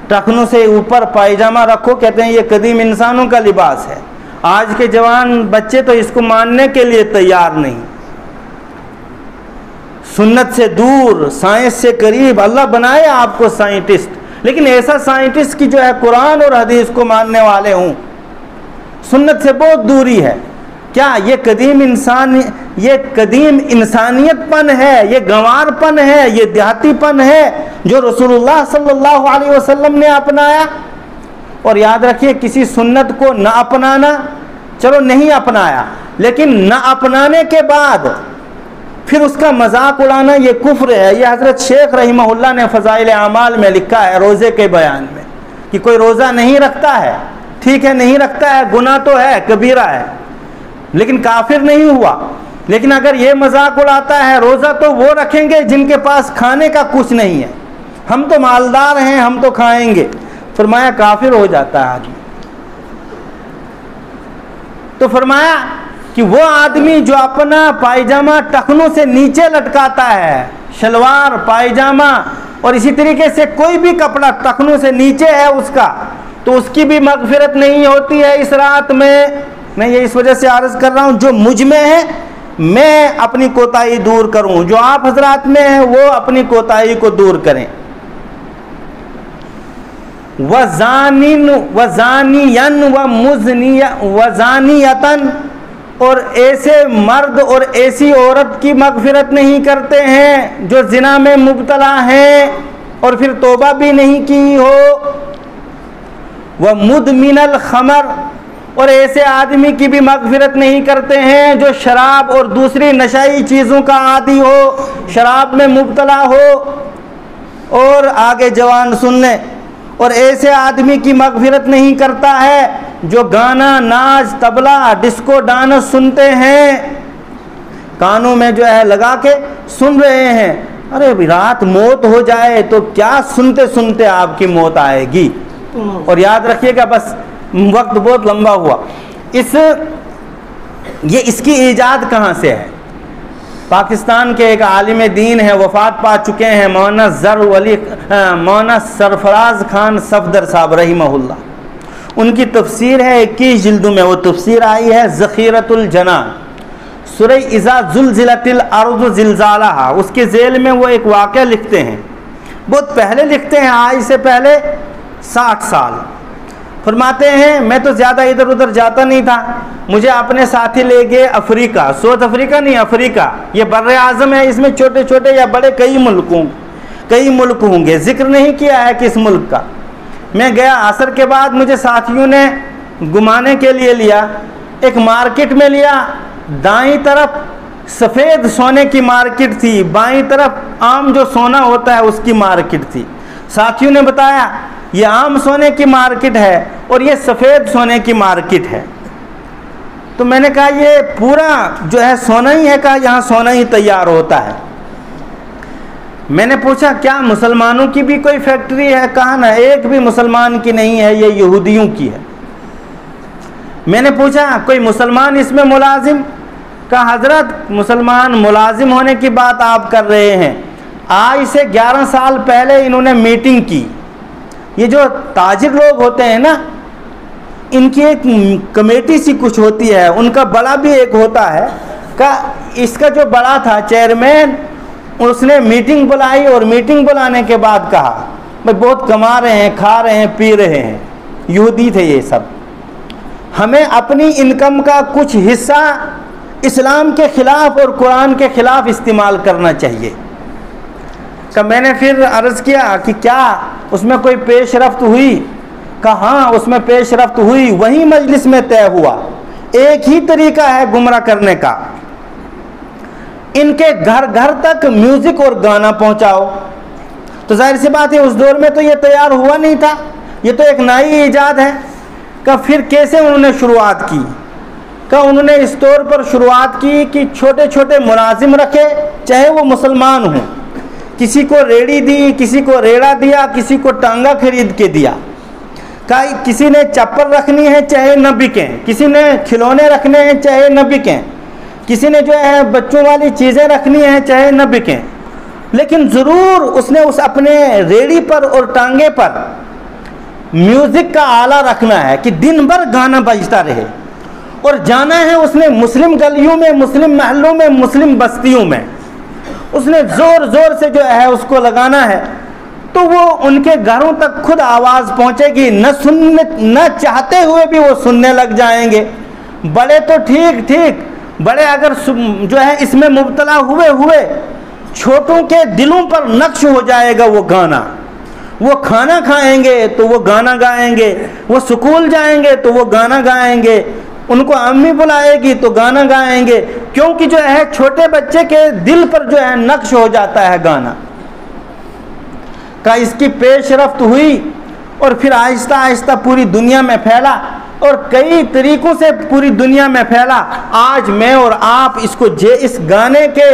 ٹخنوں سے اوپر پائجامہ رکھو, کہتے ہیں یہ قدیم انسانوں کا لباس ہے. آج کے جوان بچے تو اس کو ماننے کے لیے تیار نہیں. سنت سے دور, سائنس سے قریب. اللہ بنائے آپ کو سائنٹسٹ, لیکن ایسا سائنٹسٹ کی جو ہے قرآن اور حدیث کو ماننے والے ہوں. سنت سے بہت دوری ہے. کیا یہ قدیم انسانیت پن ہے, یہ گنوار پن ہے, یہ دیہاتی پن ہے جو رسول اللہ صلی اللہ علیہ وسلم نے اپنایا. اور یاد رکھیے کسی سنت کو نہ اپنانا, چلو نہیں اپنایا, لیکن نہ اپنانے کے بعد پھر اس کا مذاق اڑانا یہ کفر ہے. یہ حضرت شیخ رحمہ اللہ نے فضائل اعمال میں لکھا ہے, روزے کے بیان میں, کہ کوئی روزہ نہیں رکھتا ہے, ٹھیک ہے نہیں رکھتا ہے, گناہ تو ہے, کبیرہ ہے, لیکن کافر نہیں ہوا. لیکن اگر یہ مذاق اڑاتا ہے روزہ تو وہ رکھیں گے جن کے پاس کھانے کا کچھ نہیں ہے, ہم تو مالدار ہیں, ہم تو کھائیں گے. فرمایا کافر ہو جاتا ہے آدمی. تو فرمایا کہ وہ آدمی جو اپنا پائجامہ ٹخنوں سے نیچے لٹکاتا ہے, شلوار, پائجامہ اور اسی طریقے سے کوئی بھی کپڑا ٹخنوں سے نیچے ہے اس کا, تو اس کی بھی مغفرت نہیں ہوتی ہے اس رات میں. میں یہ اس وجہ سے عرض کر رہا ہوں, جو مجھ میں ہے میں اپنی کوتاہی دور کروں, جو آپ حضرات میں ہیں وہ اپنی کوتاہی کو دور کریں. وَزَانِيَةً, اور ایسے مرد اور ایسی عورت کی مغفرت نہیں کرتے ہیں جو زنا میں مبتلا ہیں. اور پھر توبہ بھی نہیں کی ہو، وَمُدْمِنَ الْخَمَرِ، اور ایسے آدمی کی بھی مغفرت نہیں کرتے ہیں جو شراب اور دوسری نشائی چیزوں کا عادی ہو، شراب میں مبتلا ہو، اور آگے جوان سن لیں، اور ایسے آدمی کی مغفرت نہیں کرتا ہے جو گانا، ناچ، طبلہ، ڈسکو ڈانس سنتے ہیں، کانوں میں جو ہے لگا کے سن رہے ہیں۔ ارے رات موت ہو جائے تو کیا سنتے سنتے آپ کی موت آئے گی۔ اور یاد رکھیے گا، بس وقت بہت لمبا ہوا، اس کی ایجاد کہاں سے ہے؟ پاکستان کے ایک عالم دین ہیں، وفات پا چکے ہیں، مولانا سرفراز خان صفدر صاحب رحمہ اللہ۔ ان کی تفسیر ہے 21 جلدوں میں، وہ تفسیر آئی ہے ذخیرۃ الجنان، سورہ اذا زلزلت الارض زلزالہا۔ اس کے ذیل میں وہ ایک واقعہ لکھتے ہیں، بہت پہلے لکھتے ہیں، آج سے پہلے 60 سال۔ فرماتے ہیں میں تو زیادہ ادھر ادھر جاتا نہیں تھا، مجھے اپنے ساتھی لے گئے افریقہ، ساؤتھ افریقہ نہیں، افریقہ، یہ بر اعظم ہے، اس میں چھوٹے چھوٹے یا بڑے کئی ملک ہوں گے، ذکر نہیں کیا ہے کس ملک کا۔ میں گیا، عصر کے بعد مجھے ساتھیوں نے گھمانے کے لیے لیا، ایک مارکیٹ میں لیا، دائیں طرف سفید سونے کی مارکیٹ تھی، بائیں طرف عام جو سونا ہوتا ہے اس کی مارکیٹ تھی۔ ساتھیوں نے بتایا یہ عام سونے کی مارکیٹ ہے اور یہ سفید سونے کی مارکیٹ ہے۔ تو میں نے کہا یہ پورا جو ہے سونا ہی ہے؟ کہا یہاں سونا ہی تیار ہوتا ہے۔ میں نے پوچھا کیا مسلمانوں کی بھی کوئی فیکٹری ہے؟ کہا نہ، ایک بھی مسلمان کی نہیں ہے، یہ یہودیوں کی ہے۔ میں نے پوچھا کوئی مسلمان اس میں ملازم؟ کہا حضرت مسلمان ملازم ہونے کی بات آپ کر رہے ہیں، آج سے 11 سال پہلے انہوں نے میٹنگ کی۔ یہ جو تاجر لوگ ہوتے ہیں نا، ان کی ایک کمیٹی سی کچھ ہوتی ہے، ان کا بڑا بھی ایک ہوتا ہے، کہ اس کا جو بڑا تھا چیئرمین، اس نے میٹنگ بلائی، اور میٹنگ بلانے کے بعد کہا بھائی بہت کما رہے ہیں، کھا رہے ہیں، پی رہے ہیں، یہودی تھے یہ سب، ہمیں اپنی انکم کا کچھ حصہ اسلام کے خلاف اور قرآن کے خلاف استعمال کرنا چاہیے۔ کہ میں نے پھر عرض کیا کہ کیا اس میں کوئی پیش رفت ہوئی؟ کہا ہاں اس میں پیش رفت ہوئی، وہیں مجلس میں طے ہوا، ایک ہی طریقہ ہے گمراہ کرنے کا، ان کے گھر گھر تک میوزک اور گانا پہنچاؤ۔ تو ظاہر سی بات ہے اس دور میں تو یہ تیار ہوا نہیں تھا، یہ تو ایک نئی ایجاد ہے۔ کہ پھر کیسے انہوں نے شروعات کی؟ کہ انہوں نے اس طور پر شروعات کی کہ چھوٹے چھوٹے ملازم رکھے، چاہے وہ مسلمان ہوں، کسی کو ریڑھی دی، کسی کو ریڑھا دیا، کسی کو ٹانگا خرید کے دیا، کسی نے چپل رکھنی ہے چاہے نہ بکیں، کسی نے کھلونے رکھنے ہیں چاہے نہ بکیں، کسی نے جو ہے بچوں والی چیزیں رکھنی ہیں چاہے نہ بکیں، لیکن ضرور اس نے اس اپنے ریڑھی پر اور ٹانگے پر میوزک کا آلہ رکھنا ہے کہ دن بھر گانا بجتا رہے، اور جانا ہے اس نے مسلم گلیوں میں، مسلم محلوں میں، مسلم بستیوں میں، اس نے زور زور سے جو ہے اس کو لگانا ہے، تو وہ ان کے گھروں تک خود آواز پہنچے گی، نہ چاہتے ہوئے بھی وہ سننے لگ جائیں گے۔ بڑے تو ٹھیک، بڑے اگر جو ہے اس میں مبتلا ہوئے چھوٹوں کے دلوں پر نقش ہو جائے گا وہ گانا، وہ کھانا کھائیں گے تو وہ گانا گائیں گے، وہ سکول جائیں گے تو وہ گانا گائیں گے، ان کو امی بلائے گی تو گانا گائیں گے، کیونکہ جو ہے چھوٹے بچے کے دل پر جو ہے نقش ہو جاتا ہے گانا کا۔ اس کی پیش رفت ہوئی اور پھر آہستہ آہستہ پوری دنیا میں پھیلا، اور کئی طریقوں سے پوری دنیا میں پھیلا۔ آج میں اور آپ اس گانے کے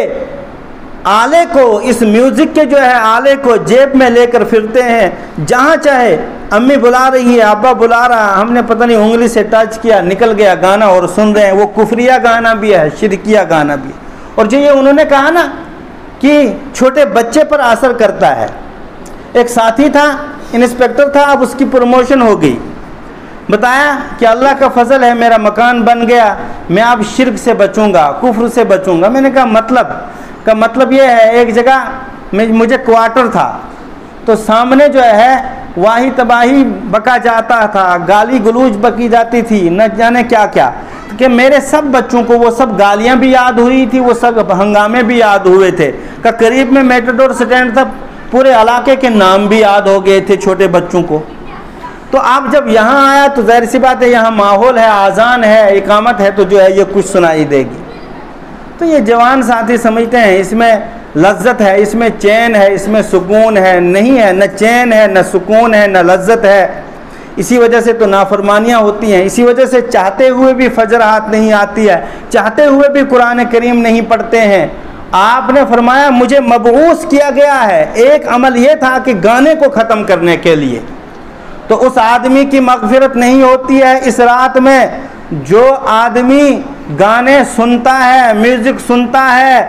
آلے کو، اس میوزک کے جو ہے آلے کو جیب میں لے کر پھرتے ہیں، جہاں چاہے امی بلا رہی ہے، ابا بلا رہا، ہم نے پتہ نہیں انگلی سے ٹچ کیا، نکل گیا گانا اور سن رہے ہیں۔ وہ کفریہ گانا بھی ہے، شرکیہ گانا بھی ہے۔ اور جو یہ انہوں نے کہا نا کہ چھوٹے بچے پر اثر کرتا ہے، ایک ساتھی تھا، انسپیکٹر تھا، اب اس کی پروموشن ہو گئی، بتایا کہ اللہ کا فضل ہے میرا مکان بن گیا، میں اب شرک سے بچوں گا، کفر سے بچوں گا۔ میں نے کہا مطلب یہ ہے، ایک جگہ مجھے کوارٹر تھا تو سامنے جو ہے واہی تباہی بکا جاتا تھا، گالی گلوچ بکی جاتی تھی، نہ جانے کیا کیا، کہ میرے سب بچوں کو وہ سب گالیاں بھی یاد ہوئی تھی، وہ سب ہنگامے بھی یاد ہوئے تھے۔ کہ قریب میں میٹاڈور سٹینڈ تھا، پورے علاقے کے نام بھی یاد ہو گئے تھے چھوٹے بچوں کو. تو آپ جب یہاں آیا تو ظاہر سی بات ہے یہاں ماحول ہے, اذان ہے, اقامت ہے, تو جو ہے یہ کچھ سنائی دے گی. تو یہ جوان ساتھی سمجھتے ہیں اس میں لذت ہے, اس میں چین ہے, اس میں سکون ہے. نہیں ہے, نہ چین ہے, نہ سکون ہے, نہ لذت ہے. اسی وجہ سے تو نافرمانیاں ہوتی ہیں. اسی وجہ سے چاہتے ہوئے بھی فجر ہاتھ نہیں آتی ہے, چاہتے ہوئے بھی قرآن کریم نہیں پڑھتے ہیں. آپ نے فرمایا مجھے مبعوث کیا گیا ہے, ایک عمل یہ تھا کہ گانے کو ختم کرنے کے لیے. تو اس آدمی کی مغفرت نہیں ہوتی ہے اس رات میں جو آدمی گانے سنتا ہے, میوزک سنتا ہے,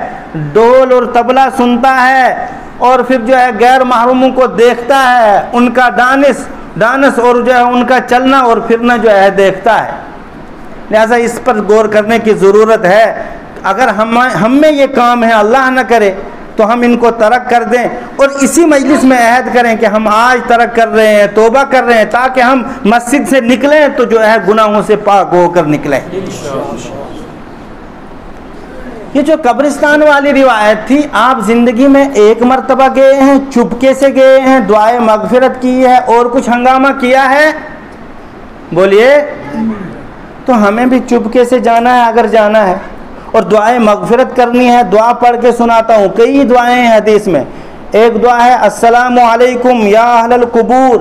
ڈول اور طبلہ سنتا ہے, اور پھر جو ہے غیر محروموں کو دیکھتا ہے, ان کا ڈانس اور جو ہے ان کا چلنا اور پھرنا جو ہے دیکھتا ہے. لہذا اس پر غور کرنے کی ضرورت ہے. اگر ہم میں یہ کام ہے, اللہ نہ کرے تو ہم ان کو ترک کر دیں, اور اسی مجلس میں عہد کریں کہ ہم آج ترک کر رہے ہیں, توبہ کر رہے ہیں, تاکہ ہم مسجد سے نکلیں تو جو ہے گناہوں سے پاک ہو کر نکلیں. یہ جو قبرستان والی روایت تھی, آپ زندگی میں ایک مرتبہ گئے ہیں, چپکے سے گئے ہیں, دعائے مغفرت کی ہے, اور کچھ ہنگامہ کیا ہے؟ بولیے. تو ہمیں بھی چپکے سے جانا ہے اگر جانا ہے, اور دعائے مغفرت کرنی ہے. دعا پڑھ کے سناتا ہوں, کئی دعائیں ہیں حدیث میں. ایک دعا ہے السلام علیکم یا اہل القبور,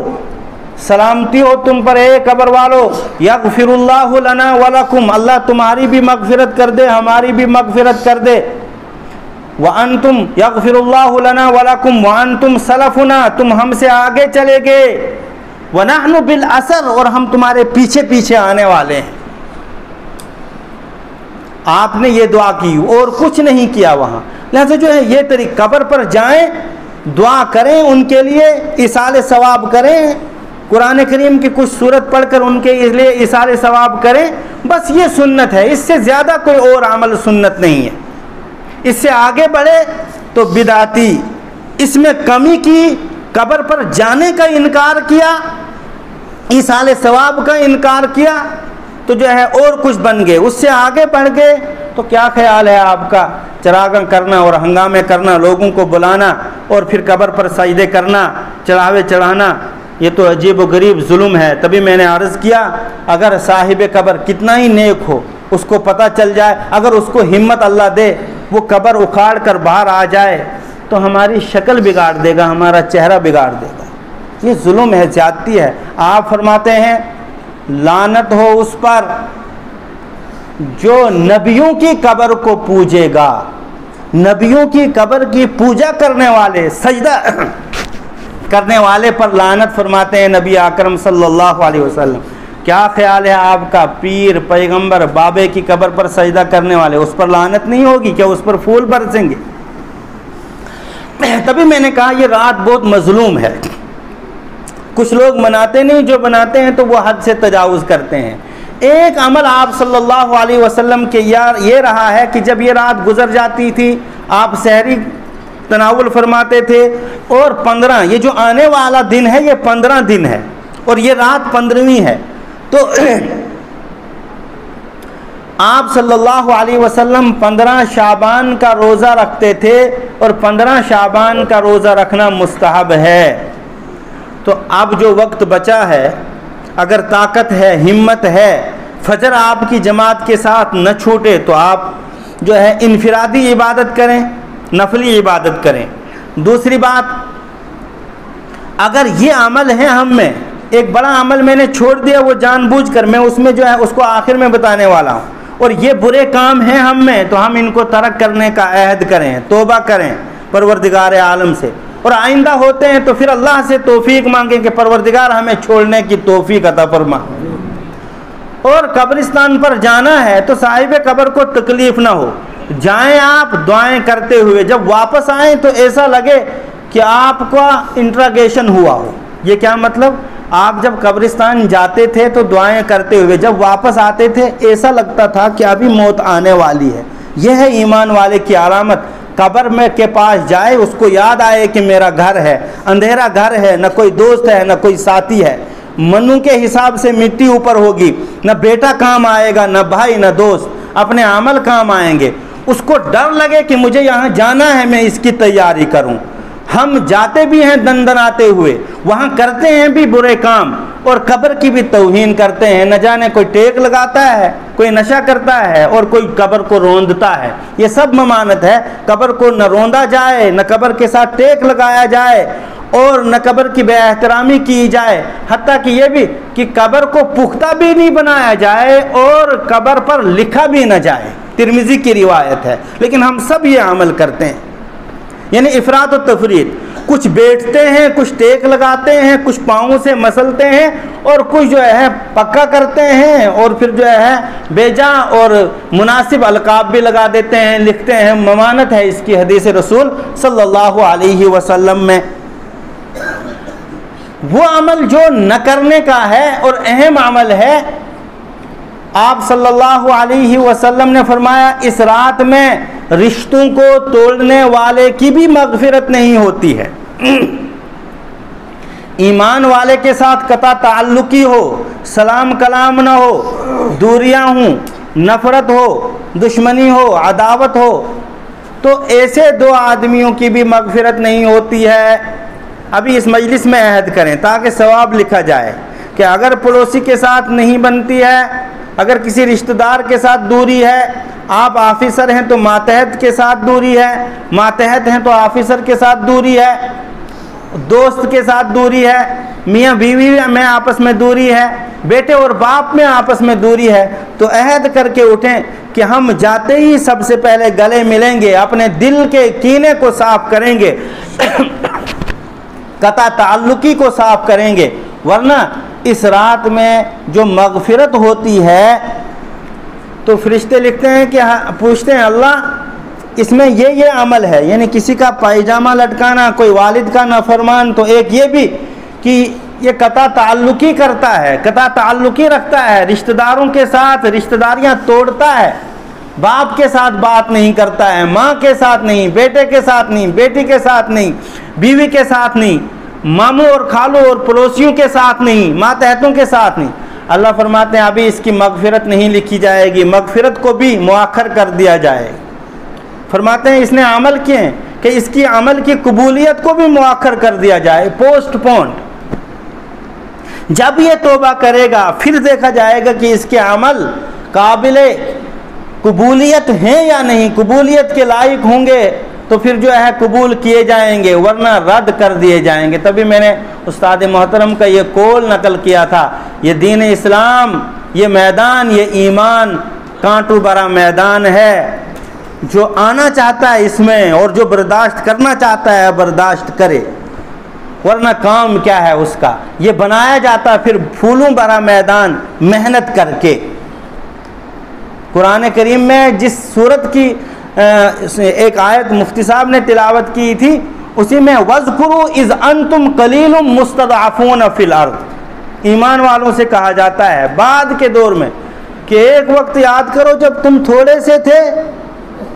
سلامتی ہو تم پر اے قبر والو, یغفر اللہ لنا ولکم, اللہ تمہاری بھی مغفرت کر دے, ہماری بھی مغفرت کر دے. وانتم یغفر اللہ لنا ولکم وانتم سلفنا, تم ہم سے آگے چلے گئے. ونحن بالاثر, اور ہم تمہارے پیچھے پیچھے آنے والے ہیں. آپ نے یہ دعا کی اور کچھ نہیں کیا وہاں. لہذا جو ہے یہ طریقہ, قبر پر جائیں, دعا کریں ان کے لیے, ایصال ثواب کریں, قرآن کریم کی کچھ صورت پڑھ کر ان کے لیے ایصال ثواب کریں. بس یہ سنت ہے, اس سے زیادہ کوئی اور عمل سنت نہیں ہے. اس سے آگے بڑھے تو بدعتی. اس میں کمی کی, قبر پر جانے کا انکار کیا, ایصال ثواب کا انکار کیا, تو جو ہے اور کچھ بن گئے. اس سے آگے بڑھ گئے تو کیا خیال ہے آپ کا؟ چراغاں کرنا اور ہنگامے کرنا, لوگوں کو بلانا, اور پھر قبر پر سجدے کرنا, چڑھاوے چڑھانا, یہ تو عجیب و غریب ظلم ہے. تبھی میں نے عرض کیا, اگر صاحب قبر کتنا ہی نیک ہو, اس کو پتہ چل جائے, اگر اس کو ہمت اللہ دے, وہ قبر اکھاڑ کر باہر آ جائے تو ہماری شکل بگاڑ دے گا, ہمارا چہرہ بگاڑ دے گا. یہ ظلم ہے, زیادتی ہے. آپ فرماتے ہیں لعنت ہو اس پر جو نبیوں کی قبر کو پوجے گا. نبیوں کی قبر کی پوجا کرنے والے, سجدہ کرنے والے پر لعنت فرماتے ہیں نبی اکرم صلی اللہ علیہ وسلم. کیا خیال ہے آپ کا؟ پیر, پیغمبر, بابے کی قبر پر سجدہ کرنے والے, اس پر لعنت نہیں ہوگی کیا؟ اس پر پھول برسیں گے؟ تبھی میں نے کہا یہ رات بہت مظلوم ہے. کچھ لوگ مناتے نہیں, جو بناتے ہیں تو وہ حد سے تجاوز کرتے ہیں. ایک عمل آپ صلی اللہ علیہ وسلم کے یہ رہا ہے کہ جب یہ رات گزر جاتی تھی, آپ سحری تناول فرماتے تھے, اور 15, یہ جو آنے والا دن ہے یہ 15 دن ہے, اور یہ رات 15ویں ہے. تو آپ صلی اللہ علیہ وسلم 15 شعبان کا روزہ رکھتے تھے, اور 15 شعبان کا روزہ رکھنا مستحب ہے. تو اب جو وقت بچا ہے, اگر طاقت ہے, ہمت ہے, فجر آپ کی جماعت کے ساتھ نہ چھوٹے تو آپ جو ہے انفرادی عبادت کریں, نفلی عبادت کریں. دوسری بات, اگر یہ عمل ہے ہم میں, ایک بڑا عمل میں نے چھوڑ دیا وہ جان بوجھ کر, میں اس میں جو ہے اس کو آخر میں بتانے والا ہوں, اور یہ برے کام ہیں ہم میں, تو ہم ان کو ترک کرنے کا عہد کریں, توبہ کریں پروردگار عالم سے, اور آئندہ ہوتے ہیں تو پھر اللہ سے توفیق مانگیں کہ پروردگار ہمیں چھوڑنے کی توفیق عطا فرما. اور قبرستان پر جانا ہے تو صاحب قبر کو تکلیف نہ ہو, جائیں آپ دعائیں کرتے ہوئے, جب واپس آئیں تو ایسا لگے کہ آپ کا انٹراگیشن ہوا ہو. یہ کیا مطلب؟ آپ جب قبرستان جاتے تھے تو دعائیں کرتے ہوئے, جب واپس آتے تھے ایسا لگتا تھا کہ ابھی موت آنے والی ہے. یہ ہے ایمان والے کی علامت. قبر میں کے پاس جائے, اس کو یاد آئے کہ میرا گھر ہے, اندھیرا گھر ہے, نہ کوئی دوست ہے نہ کوئی ساتھی ہے, منو کے حساب سے مٹی اوپر ہوگی, نہ بیٹا کام آئے گا, نہ بھائی, نہ دوست, اپنے عمل کام آئیں گے. اس کو ڈر لگے کہ مجھے یہاں جانا ہے, میں اس کی تیاری کروں. ہم جاتے بھی ہیں دندناتے ہوئے، وہاں کرتے ہیں بھی برے کام، اور قبر کی بھی توہین کرتے ہیں۔ نہ جانے کوئی ٹیک لگاتا ہے، کوئی نشہ کرتا ہے، اور کوئی قبر کو روندتا ہے۔ یہ سب ممانت ہے، قبر کو نہ روندا جائے، نہ قبر کے ساتھ ٹیک لگایا جائے، اور نہ قبر کی بے احترامی کی جائے، حتیٰ کہ یہ بھی کہ قبر کو پختہ بھی نہیں بنایا جائے اور قبر پر لکھا بھی نہ جائے۔ ترمذی کی روایت ہے، لیکن ہم سب یہ عمل کرتے ہیں، یعنی افراط و تفریط۔ کچھ بیٹھتے ہیں، کچھ ٹیک لگاتے ہیں، کچھ پاؤں سے مسلتے ہیں، اور کچھ جو ہے پکا کرتے ہیں، اور پھر جو ہے بے جا اور مناسب القاب بھی لگا دیتے ہیں، لکھتے ہیں۔ ممانت ہے اس کی حدیث رسول صلی اللہ علیہ وسلم میں۔ وہ عمل جو نہ کرنے کا ہے اور اہم عمل ہے، آپ صلی اللہ علیہ وسلم نے فرمایا اس رات میں رشتوں کو توڑنے والے کی بھی مغفرت نہیں ہوتی ہے۔ ایمان والے کے ساتھ قطع تعلقی ہو، سلام کلام نہ ہو، دوریاں ہوں، نفرت ہو، دشمنی ہو، عداوت ہو، تو ایسے دو آدمیوں کی بھی مغفرت نہیں ہوتی ہے۔ ابھی اس مجلس میں عہد کریں تاکہ ثواب لکھا جائے کہ اگر پڑوسی کے ساتھ نہیں بنتی ہے، اگر کسی رشتہ دار کے ساتھ دوری ہے، آپ آفیسر ہیں تو ماتحت کے ساتھ دوری ہے، ماتحت ہیں تو آفیسر کے ساتھ دوری ہے، دوست کے ساتھ دوری ہے، میاں بیوی میں آپس میں دوری ہے، بیٹے اور باپ میں آپس میں دوری ہے، تو عہد کر کے اٹھیں کہ ہم جاتے ہی سب سے پہلے گلے ملیں گے، اپنے دل کے کینے کو صاف کریں گے، قطع تعلقی کو صاف کریں گے، ورنہ اس رات میں جو مغفرت ہوتی ہے تو فرشتے لکھتے ہیں کہ پوچھتے ہیں اللہ اس میں یہ عمل ہے، یعنی کسی کا پائجامہ لٹکانا، کوئی والد کا نافرمان، تو ایک یہ بھی کہ یہ قطع تعلقی کرتا ہے، قطع تعلقی رکھتا ہے، رشتہ داروں کے ساتھ رشتہ داریاں توڑتا ہے، باپ کے ساتھ بات نہیں کرتا ہے، ماں کے ساتھ نہیں، بیٹے کے ساتھ نہیں، بیٹی کے ساتھ نہیں، بیوی کے ساتھ نہیں، ماموں اور خالوں اور پڑوسیوں کے ساتھ نہیں، ماتحتوں کے ساتھ نہیں۔ اللہ فرماتے ہیں ابھی اس کی مغفرت نہیں لکھی جائے گی، مغفرت کو بھی مؤخر کر دیا جائے۔ فرماتے ہیں اس نے عمل کیے ہیں کہ اس کی عمل کی قبولیت کو بھی مؤخر کر دیا جائے، پوسٹ پونڈ۔ جب یہ توبہ کرے گا پھر دیکھا جائے گا کہ اس کے عمل قابل قبولیت ہیں یا نہیں، قبولیت کے لائق ہوں گے تو پھر جو ہے قبول کیے جائیں گے، ورنہ رد کر دیے جائیں گے۔ تبھی میں نے استاد محترم کا یہ قول نقل کیا تھا، یہ دین اسلام، یہ میدان، یہ ایمان کانٹوں بھرا میدان ہے، جو آنا چاہتا ہے اس میں اور جو برداشت کرنا چاہتا ہے برداشت کرے، ورنہ کام کیا ہے اس کا۔ یہ بنایا جاتا ہے پھر پھولوں بھرا میدان محنت کر کے۔ قرآن کریم میں جس صورت کی ایک آیت مفتی صاحب نے تلاوت کی تھی، اسی میں وَاذْكُرُوا اِذْ أَنْتُمْ قَلِيلٌ مُسْتَضْعَفُونَ فِي الْأَرْضِ، ایمان والوں سے کہا جاتا ہے بعد کے دور میں کہ ایک وقت یاد کرو جب تم تھوڑے سے تھے،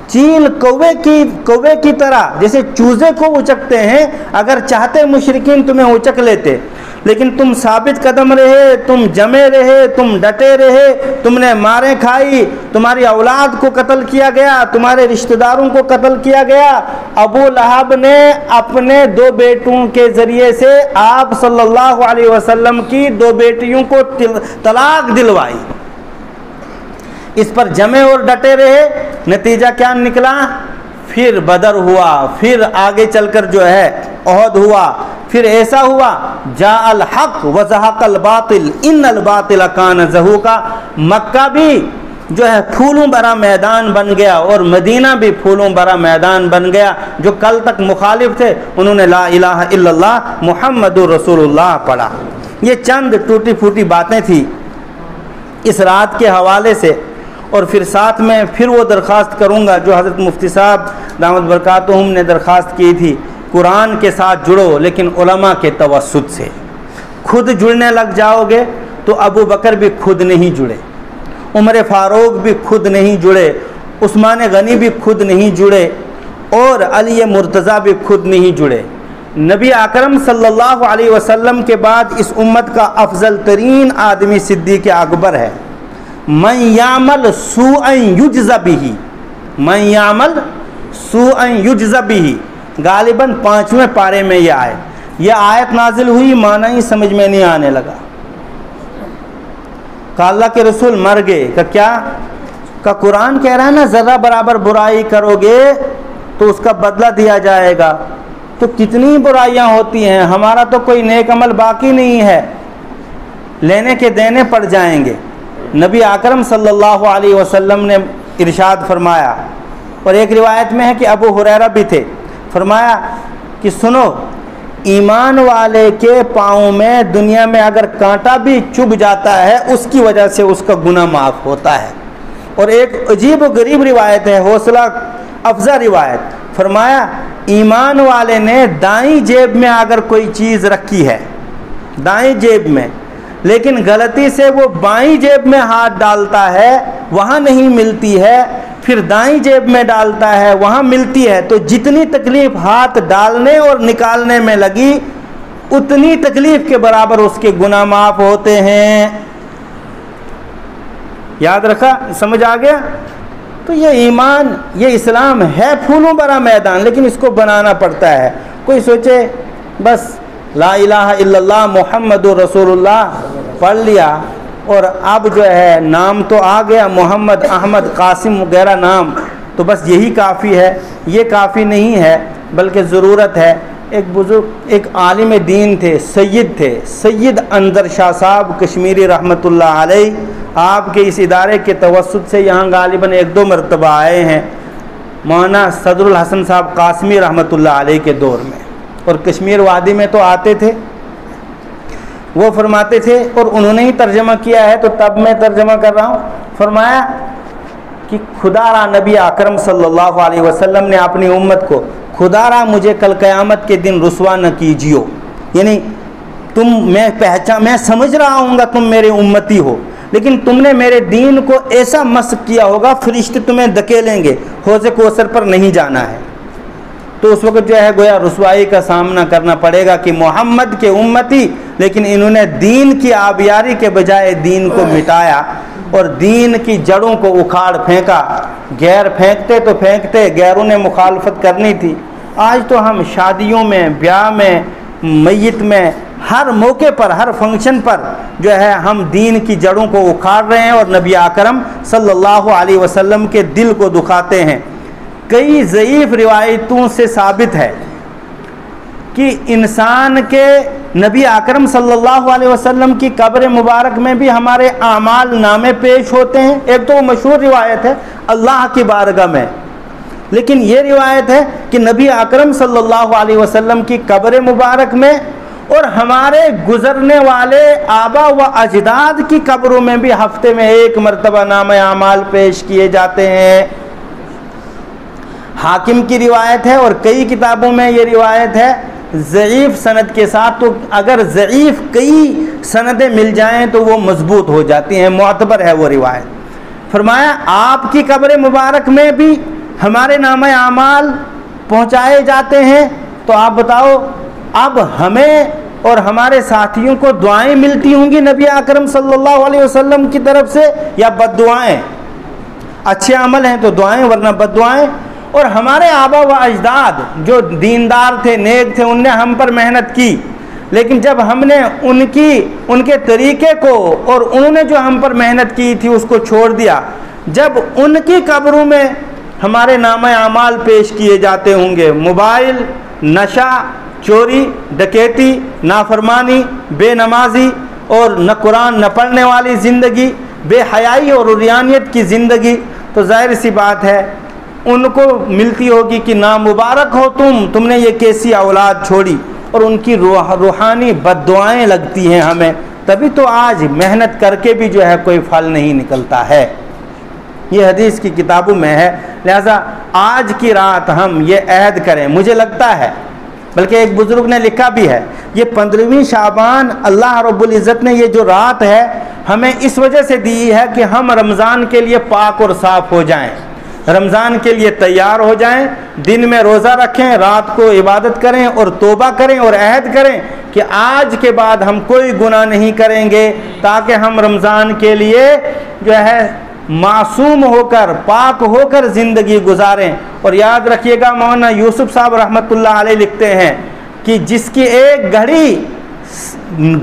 چیل کوے کی طرح جیسے چوزے کو اچکتے ہیں، اگر چاہتے مشرکین تمہیں اچک لیتے، لیکن تم ثابت قدم رہے، تم جمے رہے، تم ڈٹے رہے، تم نے ماریں کھائی، تمہاری اولاد کو قتل کیا گیا، تمہارے رشتہ داروں کو قتل کیا گیا۔ ابو لہب نے اپنے 2 بیٹوں کے ذریعے سے آپ صلی اللہ علیہ وسلم کی 2 بیٹیوں کو طلاق دلوائی، اس پر جمے اور ڈٹے رہے، نتیجہ کیا نکلا؟ پھر بدر ہوا، پھر آگے چل کر جو ہے احد ہوا، پھر ایسا ہوا جاء الحق وزہق الباطل ان الباطل کان زہوقا۔ مکہ بھی جو ہے پھولوں بھرا میدان بن گیا اور مدینہ بھی پھولوں بھرا میدان بن گیا۔ جو کل تک مخالف تھے انہوں نے لا الہ الا اللہ محمد رسول اللہ پڑھا۔ یہ چند ٹوٹی پھوٹی باتیں تھیں اس رات کے حوالے سے، اور پھر ساتھ میں پھر وہ درخواست کروں گا جو حضرت مفتی صاحب دامت برکاتہم نے درخواست کی تھی، قرآن کے ساتھ جڑو لیکن علماء کے توسط سے۔ خود جڑنے لگ جاؤ گے تو ابو بکر بھی خود نہیں جڑے، عمر فاروق بھی خود نہیں جڑے، عثمان غنی بھی خود نہیں جڑے، اور علی مرتضیٰ بھی خود نہیں جڑے۔ نبی اکرم صلی اللہ علیہ وسلم کے بعد اس امت کا افضل ترین آدمی صدیق اکبر ہے۔ من یعمل سوءا یجز بہ، من یعمل سوءا یجز بہ، غالباً 5ویں پارے میں یہ آیت نازل ہوئی، معنی ہی سمجھ میں نہیں آنے لگا۔ کہ اللہ کے رسول مر گئے، کہ کیا؟ کہ قرآن کہہ رہا ہے نا ذرہ برابر برائی کرو گے تو اس کا بدلہ دیا جائے گا۔ تو کتنی برائیاں ہوتی ہیں، ہمارا تو کوئی نیک عمل باقی نہیں ہے، لینے کے دینے پڑ جائیں گے۔ نبی اکرم صلی اللہ علیہ وسلم نے ارشاد فرمایا، اور ایک روایت میں ہے کہ ابو ہریرہ بھی تھے، فرمایا کہ سنو، ایمان والے کے پاؤں میں دنیا میں اگر کانٹا بھی چبھ جاتا ہے اس کی وجہ سے اس کا گناہ معاف ہوتا ہے۔ اور ایک عجیب و غریب روایت ہے، حوصلہ افزا روایت، فرمایا ایمان والے نے دائیں جیب میں اگر کوئی چیز رکھی ہے، دائیں جیب میں، لیکن غلطی سے وہ بائیں جیب میں ہاتھ ڈالتا ہے، وہاں نہیں ملتی ہے، پھر دائیں جیب میں ڈالتا ہے، وہاں ملتی ہے، تو جتنی تکلیف ہاتھ ڈالنے اور نکالنے میں لگی اتنی تکلیف کے برابر اس کے گناہ معاف ہوتے ہیں۔ یاد رکھا؟ سمجھ آ گیا؟ تو یہ ایمان، یہ اسلام ہے پھولوں بھرا میدان، لیکن اس کو بنانا پڑتا ہے۔ کوئی سوچے بس لا الہ الا اللہ محمد رسول اللہ پڑھ لیا اور اب جو ہے نام تو آ گیا، محمد، احمد، قاسم وغیرہ نام، تو بس یہی کافی ہے۔ یہ کافی نہیں ہے، بلکہ ضرورت ہے۔ ایک بزرگ، ایک عالم دین تھے، سید انظر شاہ صاحب کشمیری رحمۃ اللہ علیہ، آپ کے اس ادارے کے توسط سے یہاں غالباً 1-2 مرتبہ آئے ہیں، مولانا صدر الحسن صاحب قاسمی رحمۃ اللہ علیہ کے دور میں، اور کشمیر وادی میں تو آتے تھے۔ وہ فرماتے تھے، اور انہوں نے ہی ترجمہ کیا ہے تو تب میں ترجمہ کر رہا ہوں، فرمایا کہ خدا را نبی اکرم صلی اللہ علیہ وسلم نے اپنی امت کو، خدا را مجھے کل قیامت کے دن رسوا نہ کیجیو، یعنی میں سمجھ رہا ہوں گا تم میرے امتی ہو، لیکن تم نے میرے دین کو ایسا مسخ کیا ہوگا فرشتے تمہیں دھکیلیں گے، حوض کوثر پر نہیں جانا ہے۔ تو اس وقت جو ہے گویا رسوائی کا سامنا کرنا پڑے گا کہ محمد کے امتی، لیکن انہوں نے دین کی آبیاری کے بجائے دین کو مٹایا اور دین کی جڑوں کو اکھاڑ پھینکا۔ غیر پھینکتے تو پھینکتے، غیروں نے مخالفت کرنی تھی۔ آج تو ہم شادیوں میں، بیاہ میں، میت میں، ہر موقع پر، ہر فنکشن پر جو ہے ہم دین کی جڑوں کو اکھاڑ رہے ہیں اور نبی اکرم صلی اللہ علیہ وسلم کے دل کو دکھاتے ہیں۔ کئی ضعیف روایتوں سے ثابت ہے کہ انسان کے نبی اکرم صلی اللہ علیہ وسلم کی قبر مبارک میں بھی ہمارے اعمال نامے پیش ہوتے ہیں۔ ایک تو وہ مشہور روایت ہے اللہ کی بارگاہ میں، لیکن یہ روایت ہے کہ نبی اکرم صلی اللہ علیہ وسلم کی قبر مبارک میں اور ہمارے گزرنے والے آبا و اجداد کی قبروں میں بھی ہفتے میں 1 مرتبہ نامہ اعمال پیش کیے جاتے ہیں۔ حاکم کی روایت ہے اور کئی کتابوں میں یہ روایت ہے ضعیف سند کے ساتھ، تو اگر ضعیف کئی سندیں مل جائیں تو وہ مضبوط ہو جاتی ہیں، معتبر ہے وہ روایت۔ فرمایا آپ کی قبر مبارک میں بھی ہمارے نامہ اعمال پہنچائے جاتے ہیں، تو آپ بتاؤ اب ہمیں اور ہمارے ساتھیوں کو دعائیں ملتی ہوں گی نبی اکرم صلی اللہ علیہ وسلم کی طرف سے یا بد دعائیں؟ اچھے عمل ہیں تو دعائیں، ورنہ بد دعائیں۔ اور ہمارے آبا و اجداد جو دیندار تھے، نیک تھے، ان نے ہم پر محنت کی، لیکن جب ہم نے ان کے طریقے کو اور انہوں نے جو ہم پر محنت کی تھی اس کو چھوڑ دیا، جب ان کی قبروں میں ہمارے نامہ اعمال پیش کیے جاتے ہوں گے، موبائل، نشہ، چوری، ڈکیتی، نافرمانی، بے نمازی اور نہ قرآن نہ پڑھنے والی زندگی، بے حیائی اور عریانیت کی زندگی، تو ظاہر سی بات ہے ان کو ملتی ہوگی کہ نامبارک ہو تم نے یہ کیسی اولاد چھوڑی، اور ان کی روحانی بد دعائیں لگتی ہیں ہمیں، تبھی تو آج محنت کر کے بھی جو ہے کوئی پھل نہیں نکلتا ہے۔ یہ حدیث کی کتابوں میں ہے، لہذا آج کی رات ہم یہ عہد کریں۔ مجھے لگتا ہے، بلکہ ایک بزرگ نے لکھا بھی ہے، یہ 15ویں شعبان اللہ رب العزت نے یہ جو رات ہے ہمیں اس وجہ سے دی ہے کہ ہم رمضان کے لیے پاک اور صاف ہو جائیں، رمضان کے لیے تیار ہو جائیں، دن میں روزہ رکھیں، رات کو عبادت کریں اور توبہ کریں اور عہد کریں کہ آج کے بعد ہم کوئی گناہ نہیں کریں گے، تاکہ ہم رمضان کے لیے جو ہے معصوم ہو کر پاک ہو کر زندگی گزاریں. اور یاد رکھیے گا مولانا یوسف صاحب رحمۃ اللہ علیہ لکھتے ہیں کہ جس کی ایک گھڑی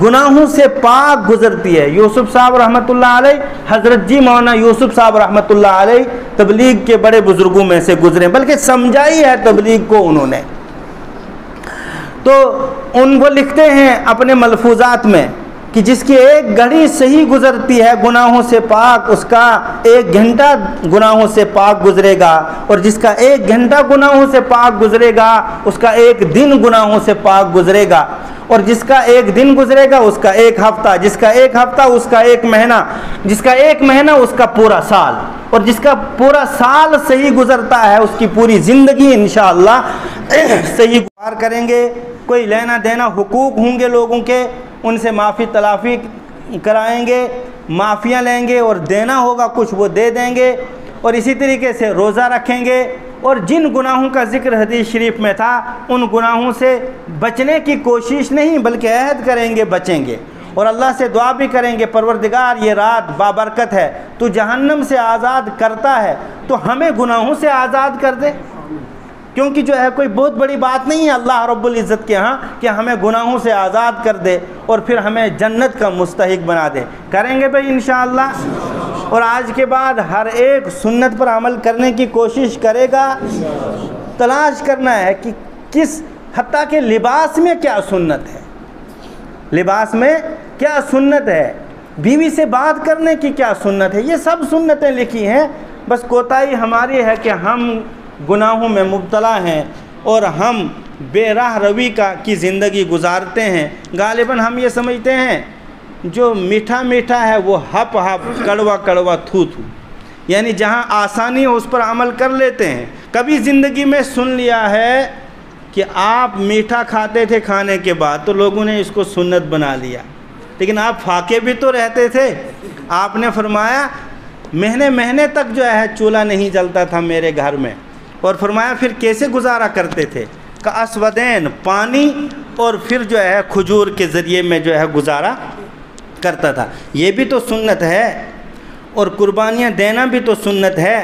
گناہوں سے پاک گزرتی ہے. یوسف صاحب رحمۃ اللہ علیہ حضرت جی مولانا یوسف صاحب رحمۃ اللہ علیہ تبلیغ کے بڑے بزرگوں میں سے گزرے, بلکہ سمجھائی ہے تبلیغ کو انہوں نے. تو ان وہ لکھتے ہیں اپنے ملفوظات میں کہ جس کی ایک گھڑی صحیح گزرتی ہے گناہوں سے پاک, اس کا 1 گھنٹہ گناہوں سے پاک گزرے گا, اور جس کا 1 گھنٹہ گناہوں سے پاک گزرے گا اس کا 1 دن گناہوں سے پاک گزرے گا, اور جس کا 1 دن گزرے گا اس کا 1 ہفتہ, جس کا 1 ہفتہ اس کا 1 مہینہ, جس کا 1 مہینہ اس کا پورا سال, اور جس کا پورا سال صحیح گزرتا ہے اس کی پوری زندگی انشاءاللہ صحیح گزار کریں گے. کوئی لینا دینا حقوق ہوں گے لوگوں کے, ان سے معافی تلافی کرائیں گے, معافیاں لیں گے, اور دینا ہوگا کچھ وہ دے دیں گے. اور اسی طریقے سے روزہ رکھیں گے, اور جن گناہوں کا ذکر حدیث شریف میں تھا ان گناہوں سے بچنے کی کوشش نہیں بلکہ عہد کریں گے بچیں گے, اور اللہ سے دعا بھی کریں گے پروردگار یہ رات بابرکت ہے, تو جہنم سے آزاد کرتا ہے تو ہمیں گناہوں سے آزاد کر دے, کیونکہ جو ہے کوئی بہت بڑی بات نہیں ہے اللہ رب العزت کے ہاں کہ ہمیں گناہوں سے آزاد کر دے اور پھر ہمیں جنت کا مستحق بنا دے. کریں گے بھائی انشاءاللہ. اور آج کے بعد ہر ایک سنت پر عمل کرنے کی کوشش کرے گا. تلاش کرنا ہے کہ کس حتیٰ کہ لباس میں کیا سنت ہے, لباس میں کیا سنت ہے, بیوی سے بات کرنے کی کیا سنت ہے, یہ سب سنتیں لکھی ہیں. بس کوتاہی ہماری ہے کہ ہم گناہوں میں مبتلا ہیں اور ہم بے راہ روی کی زندگی گزارتے ہیں. غالباً ہم یہ سمجھتے ہیں جو میٹھا میٹھا ہے وہ ہپ ہپ, کڑوا کڑوا تھو تھو, یعنی جہاں آسانی ہو اس پر عمل کر لیتے ہیں. کبھی زندگی میں سن لیا ہے کہ آپ میٹھا کھاتے تھے کھانے کے بعد تو لوگوں نے اس کو سنت بنا لیا, لیکن آپ فاقے بھی تو رہتے تھے. آپ نے فرمایا مہینے تک جو ہے چولہا نہیں جلتا تھا میرے گھر میں, اور فرمایا پھر کیسے گزارا کرتے تھے, کہ اسودین پانی اور پھر جو ہے کھجور کے ذریعے میں جو ہے گزارا کرتا تھا. یہ بھی تو سنت ہے, اور قربانیاں دینا بھی تو سنت ہے,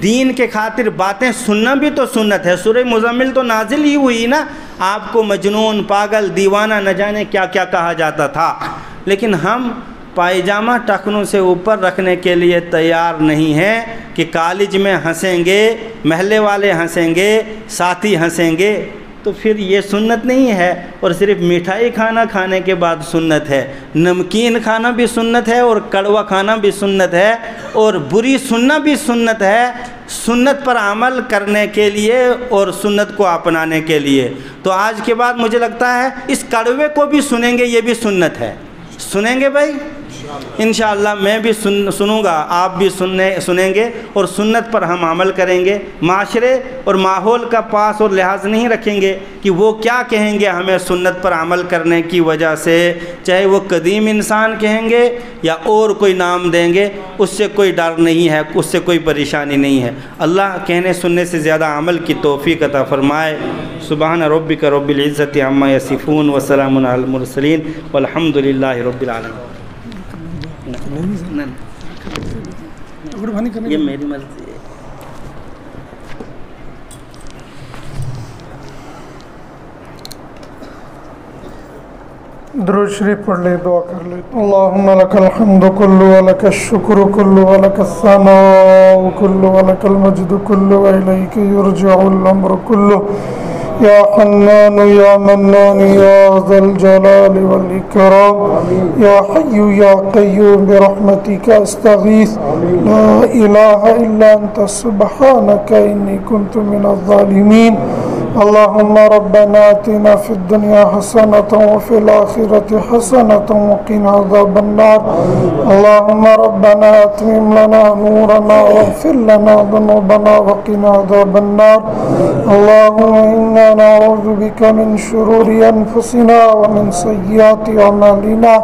دین کے خاطر باتیں سننا بھی تو سنت ہے. سورہ مزمل تو نازل ہی ہوئی نا, آپ کو مجنون, پاگل, دیوانہ نہ جانے کیا کیا کہا جاتا تھا, لیکن ہم پائجامہ ٹخنوں سے اوپر رکھنے کے لیے تیار نہیں ہیں کہ کالج میں ہنسیں گے, محلے والے ہنسیں گے, ساتھی ہنسیں گے, تو پھر یہ سنت نہیں ہے. اور صرف مٹھائی کھانا کھانے کے بعد سنت ہے, نمکین کھانا بھی سنت ہے, اور کڑوا کھانا بھی سنت ہے, اور بری سننا بھی سنت ہے, سنت پر عمل کرنے کے لیے اور سنت کو اپنانے کے لیے. تو آج کے بعد مجھے لگتا ہے اس کڑوے کو بھی سنیں گے, یہ بھی سنت ہے. سنیں گے بھائی انشاءاللہ, میں بھی سنوں گا, آپ بھی سنیں گے, اور سنت پر ہم عمل کریں گے. معاشرے اور ماحول کا پاس اور لحاظ نہیں رکھیں گے کہ وہ کیا کہیں گے ہمیں سنت پر عمل کرنے کی وجہ سے, چاہے وہ قدیم انسان کہیں گے یا اور کوئی نام دیں گے, اس سے کوئی ڈر نہیں ہے, اس سے کوئی پریشانی نہیں ہے. اللہ کہنے سننے سے زیادہ عمل کی توفیق عطا فرمائے. سبحان ربک رب العزت عما یصفون وسلام علی المرسلین والحمد للہ رب العالمین. یہ میری مرضی ہے. درود شریف پڑھ لے, دعا کر لے. اللہم لک الحمد کلو ولک الشکر کلو ولک الثناء کلو ولک المجد کلو والیک یرجع الامر کلو یا حنان یا منان یا ذا الجلال والاکرام یا حی یا قیوم برحمتک استغیث لا الہ الا انت سبحانک انی کنت من الظالمین. اللهم ربنا آتنا في الدنيا حسنة وفي الآخرة حسنة وقنا عذاب النار. اللهم ربنا أتمم لنا نورنا واغفر لنا ذنوبنا وقنا عذاب النار. اللهم إنا نعوذ بك من شرور أنفسنا ومن سيئات أعمالنا.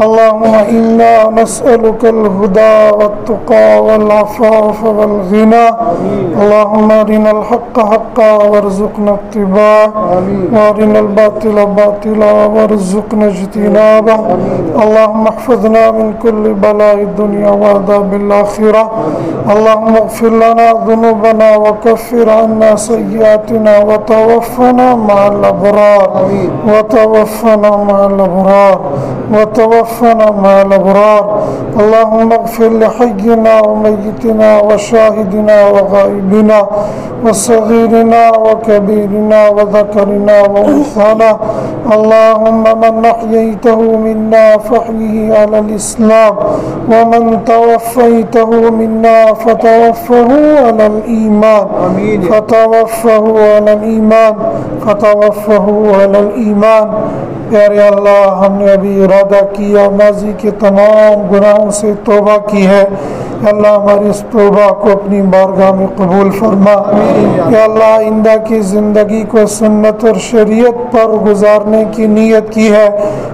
اللهم إنا نسألك الهدى والتقى والعفاف والغنى. اللهم أرنا الحق حقا وارزقنا وارزقنا اتباعه وارنا الباطل باطلا وارزقنا اجتنابه اللهم احفظنا من كل بلاء الدنيا وعذاب الآخرة اللهم اغفر لنا ذنوبنا وكفر عنا سيئاتنا وتوفنا مع الأبرار وتوفنا مع الأبرار وتوفنا مع الأبرار اللهم اغفر لحينا وميتنا وشاهدنا وغائبنا وصغيرنا وكبيرنا وذكرنا وأنثانا اللهم من أحييته منا فاحيه على الإسلام ومن توفيته منا فتوفه على الإيمان فتوفه على الإيمان فتوفه على الإيمان پیارے اللہ ہم نے ابھی ارادہ کیا ماضی کے تمام گناہوں سے توبہ کی ہے اللہ ہماری اس توبہ کو اپنی بارگاہ میں قبول فرما یا اللہ آئندہ کی زندگی کو سنت اور شریعت پر گزارنے کی نیت کی ہے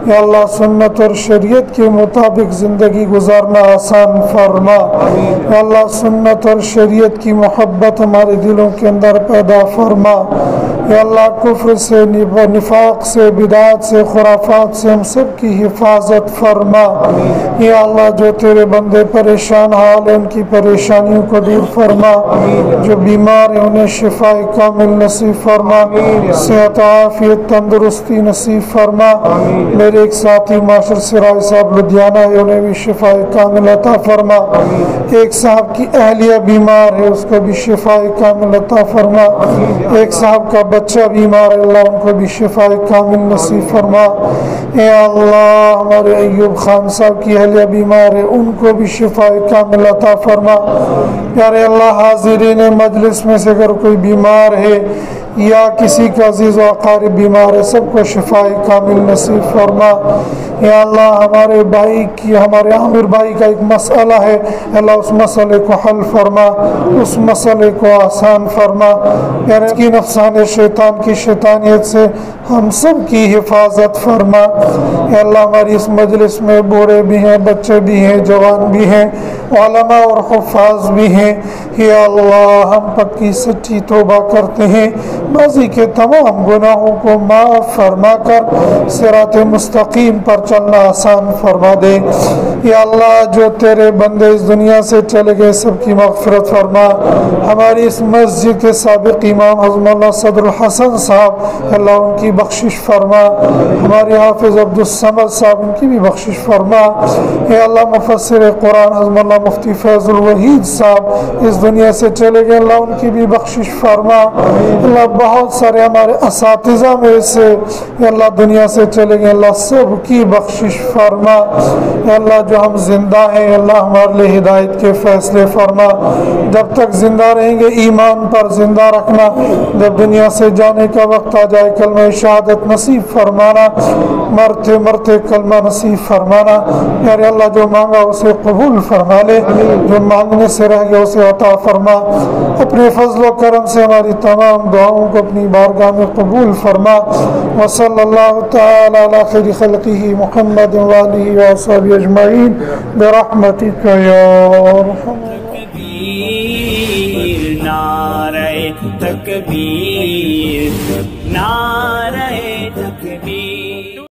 یا اللہ سنت اور شریعت کے مطابق زندگی گزارنا آسان فرما یا اللہ سنت اور شریعت کی محبت ہمارے دلوں کے اندر پیدا فرما یا اللہ کفر سے نفاق سے بدعات سے خرافات سے ہم سب کی حفاظت فرما یا اللہ جو تیرے بندے پریشان حال ہیں ان کی پریشانیوں کو دور فرما جو بیمار ہیں انہیں شفاء کامل نصیب فرما صحت عافیت تندرستی نصیب فرما میرے ایک ساتھی معاشر سراج صاحب لدھیانہ ہے انہیں بھی شفاء کامل عطا فرما ایک صاحب کی اہلیہ بیمار ہے اس کو بھی شفاء کامل عطا فرما ایک صاحب کا بچہ بیمار ہے اللہ ان کو بھی شفاء کامل نصیب فرما اے اللہ ہمارے ایوب خان صاحب کی اہلیہ بیمار ہے ان کو بھی شفاء کامل عطا فرما پیارے اللہ حاضرین مجلس میں سے اگر کوئی بیمار ہے یا کسی کا عزیز و اقارب بیمار ہے سب کو شفاء کامل نصیب فرما یا اللہ ہمارے بھائی کی ہمارے عامر بھائی کا ایک مسئلہ ہے اللہ اس مسئلے کو حل فرما اس مسئلے کو آسان فرما یا اس کی نفسان شیطان کی شیطانیت سے ہم سب کی حفاظت فرما یا اللہ ہماری اس مجلس میں بوڑھے بھی ہیں بچے بھی ہیں جوان بھی ہیں علماء اور حفاظ بھی ہیں یا اللہ ہم پکی سچی توبہ کرتے ہیں ماضی کے تمام گناہوں کو معاف فرما کر صراط مستقیم پر چلنا آسان فرما دے یا اللہ جو تیرے بندے اس دنیا سے چلے گئے سب کی مغفرت فرما ہماری اس مسجد کے سابق امام حضرت مولانا صدر الحسن صاحب اللہ ان کی بخشش فرما ہمارے حافظ عبدالصمد صاحب ان کی بھی بخشش فرما یا اللہ مفسر قرآن حضرت مولانا مفتی فیض الوحید صاحب اس دنیا سے چلے گئے اللہ ان کی بھی بخشش فرما اللہ بہت سارے ہمارے اساتذہ میں سے یا اللہ دنیا سے چلے گئے اللہ سب کی بخشش فرما یا اللہ جو ہم زندہ ہیں اللہ ہمارے لیے ہدایت کے فیصلے فرما جب تک زندہ رہیں گے ایمان پر زندہ رکھنا جب دنیا سے جانے کا وقت آ جائے کلمہ شہادت نصیب فرمانا مرتے مرتے کلمہ نصیب فرمانا یار اللہ جو مانگا اسے قبول فرما لے جو مانگنے سے رہ گیا اسے عطا فرما اپنے فضل و کرم سے ہماری تمام دعاؤں کو اپنی بارگاہ میں قبول فرما وصلی اللہ تعالی علی خیر خلقہ محمد وآلہ وصحبہ اجمعین برحمتک یا ارحم تکبیر نعرہ تکبیر نعرہ تکبیر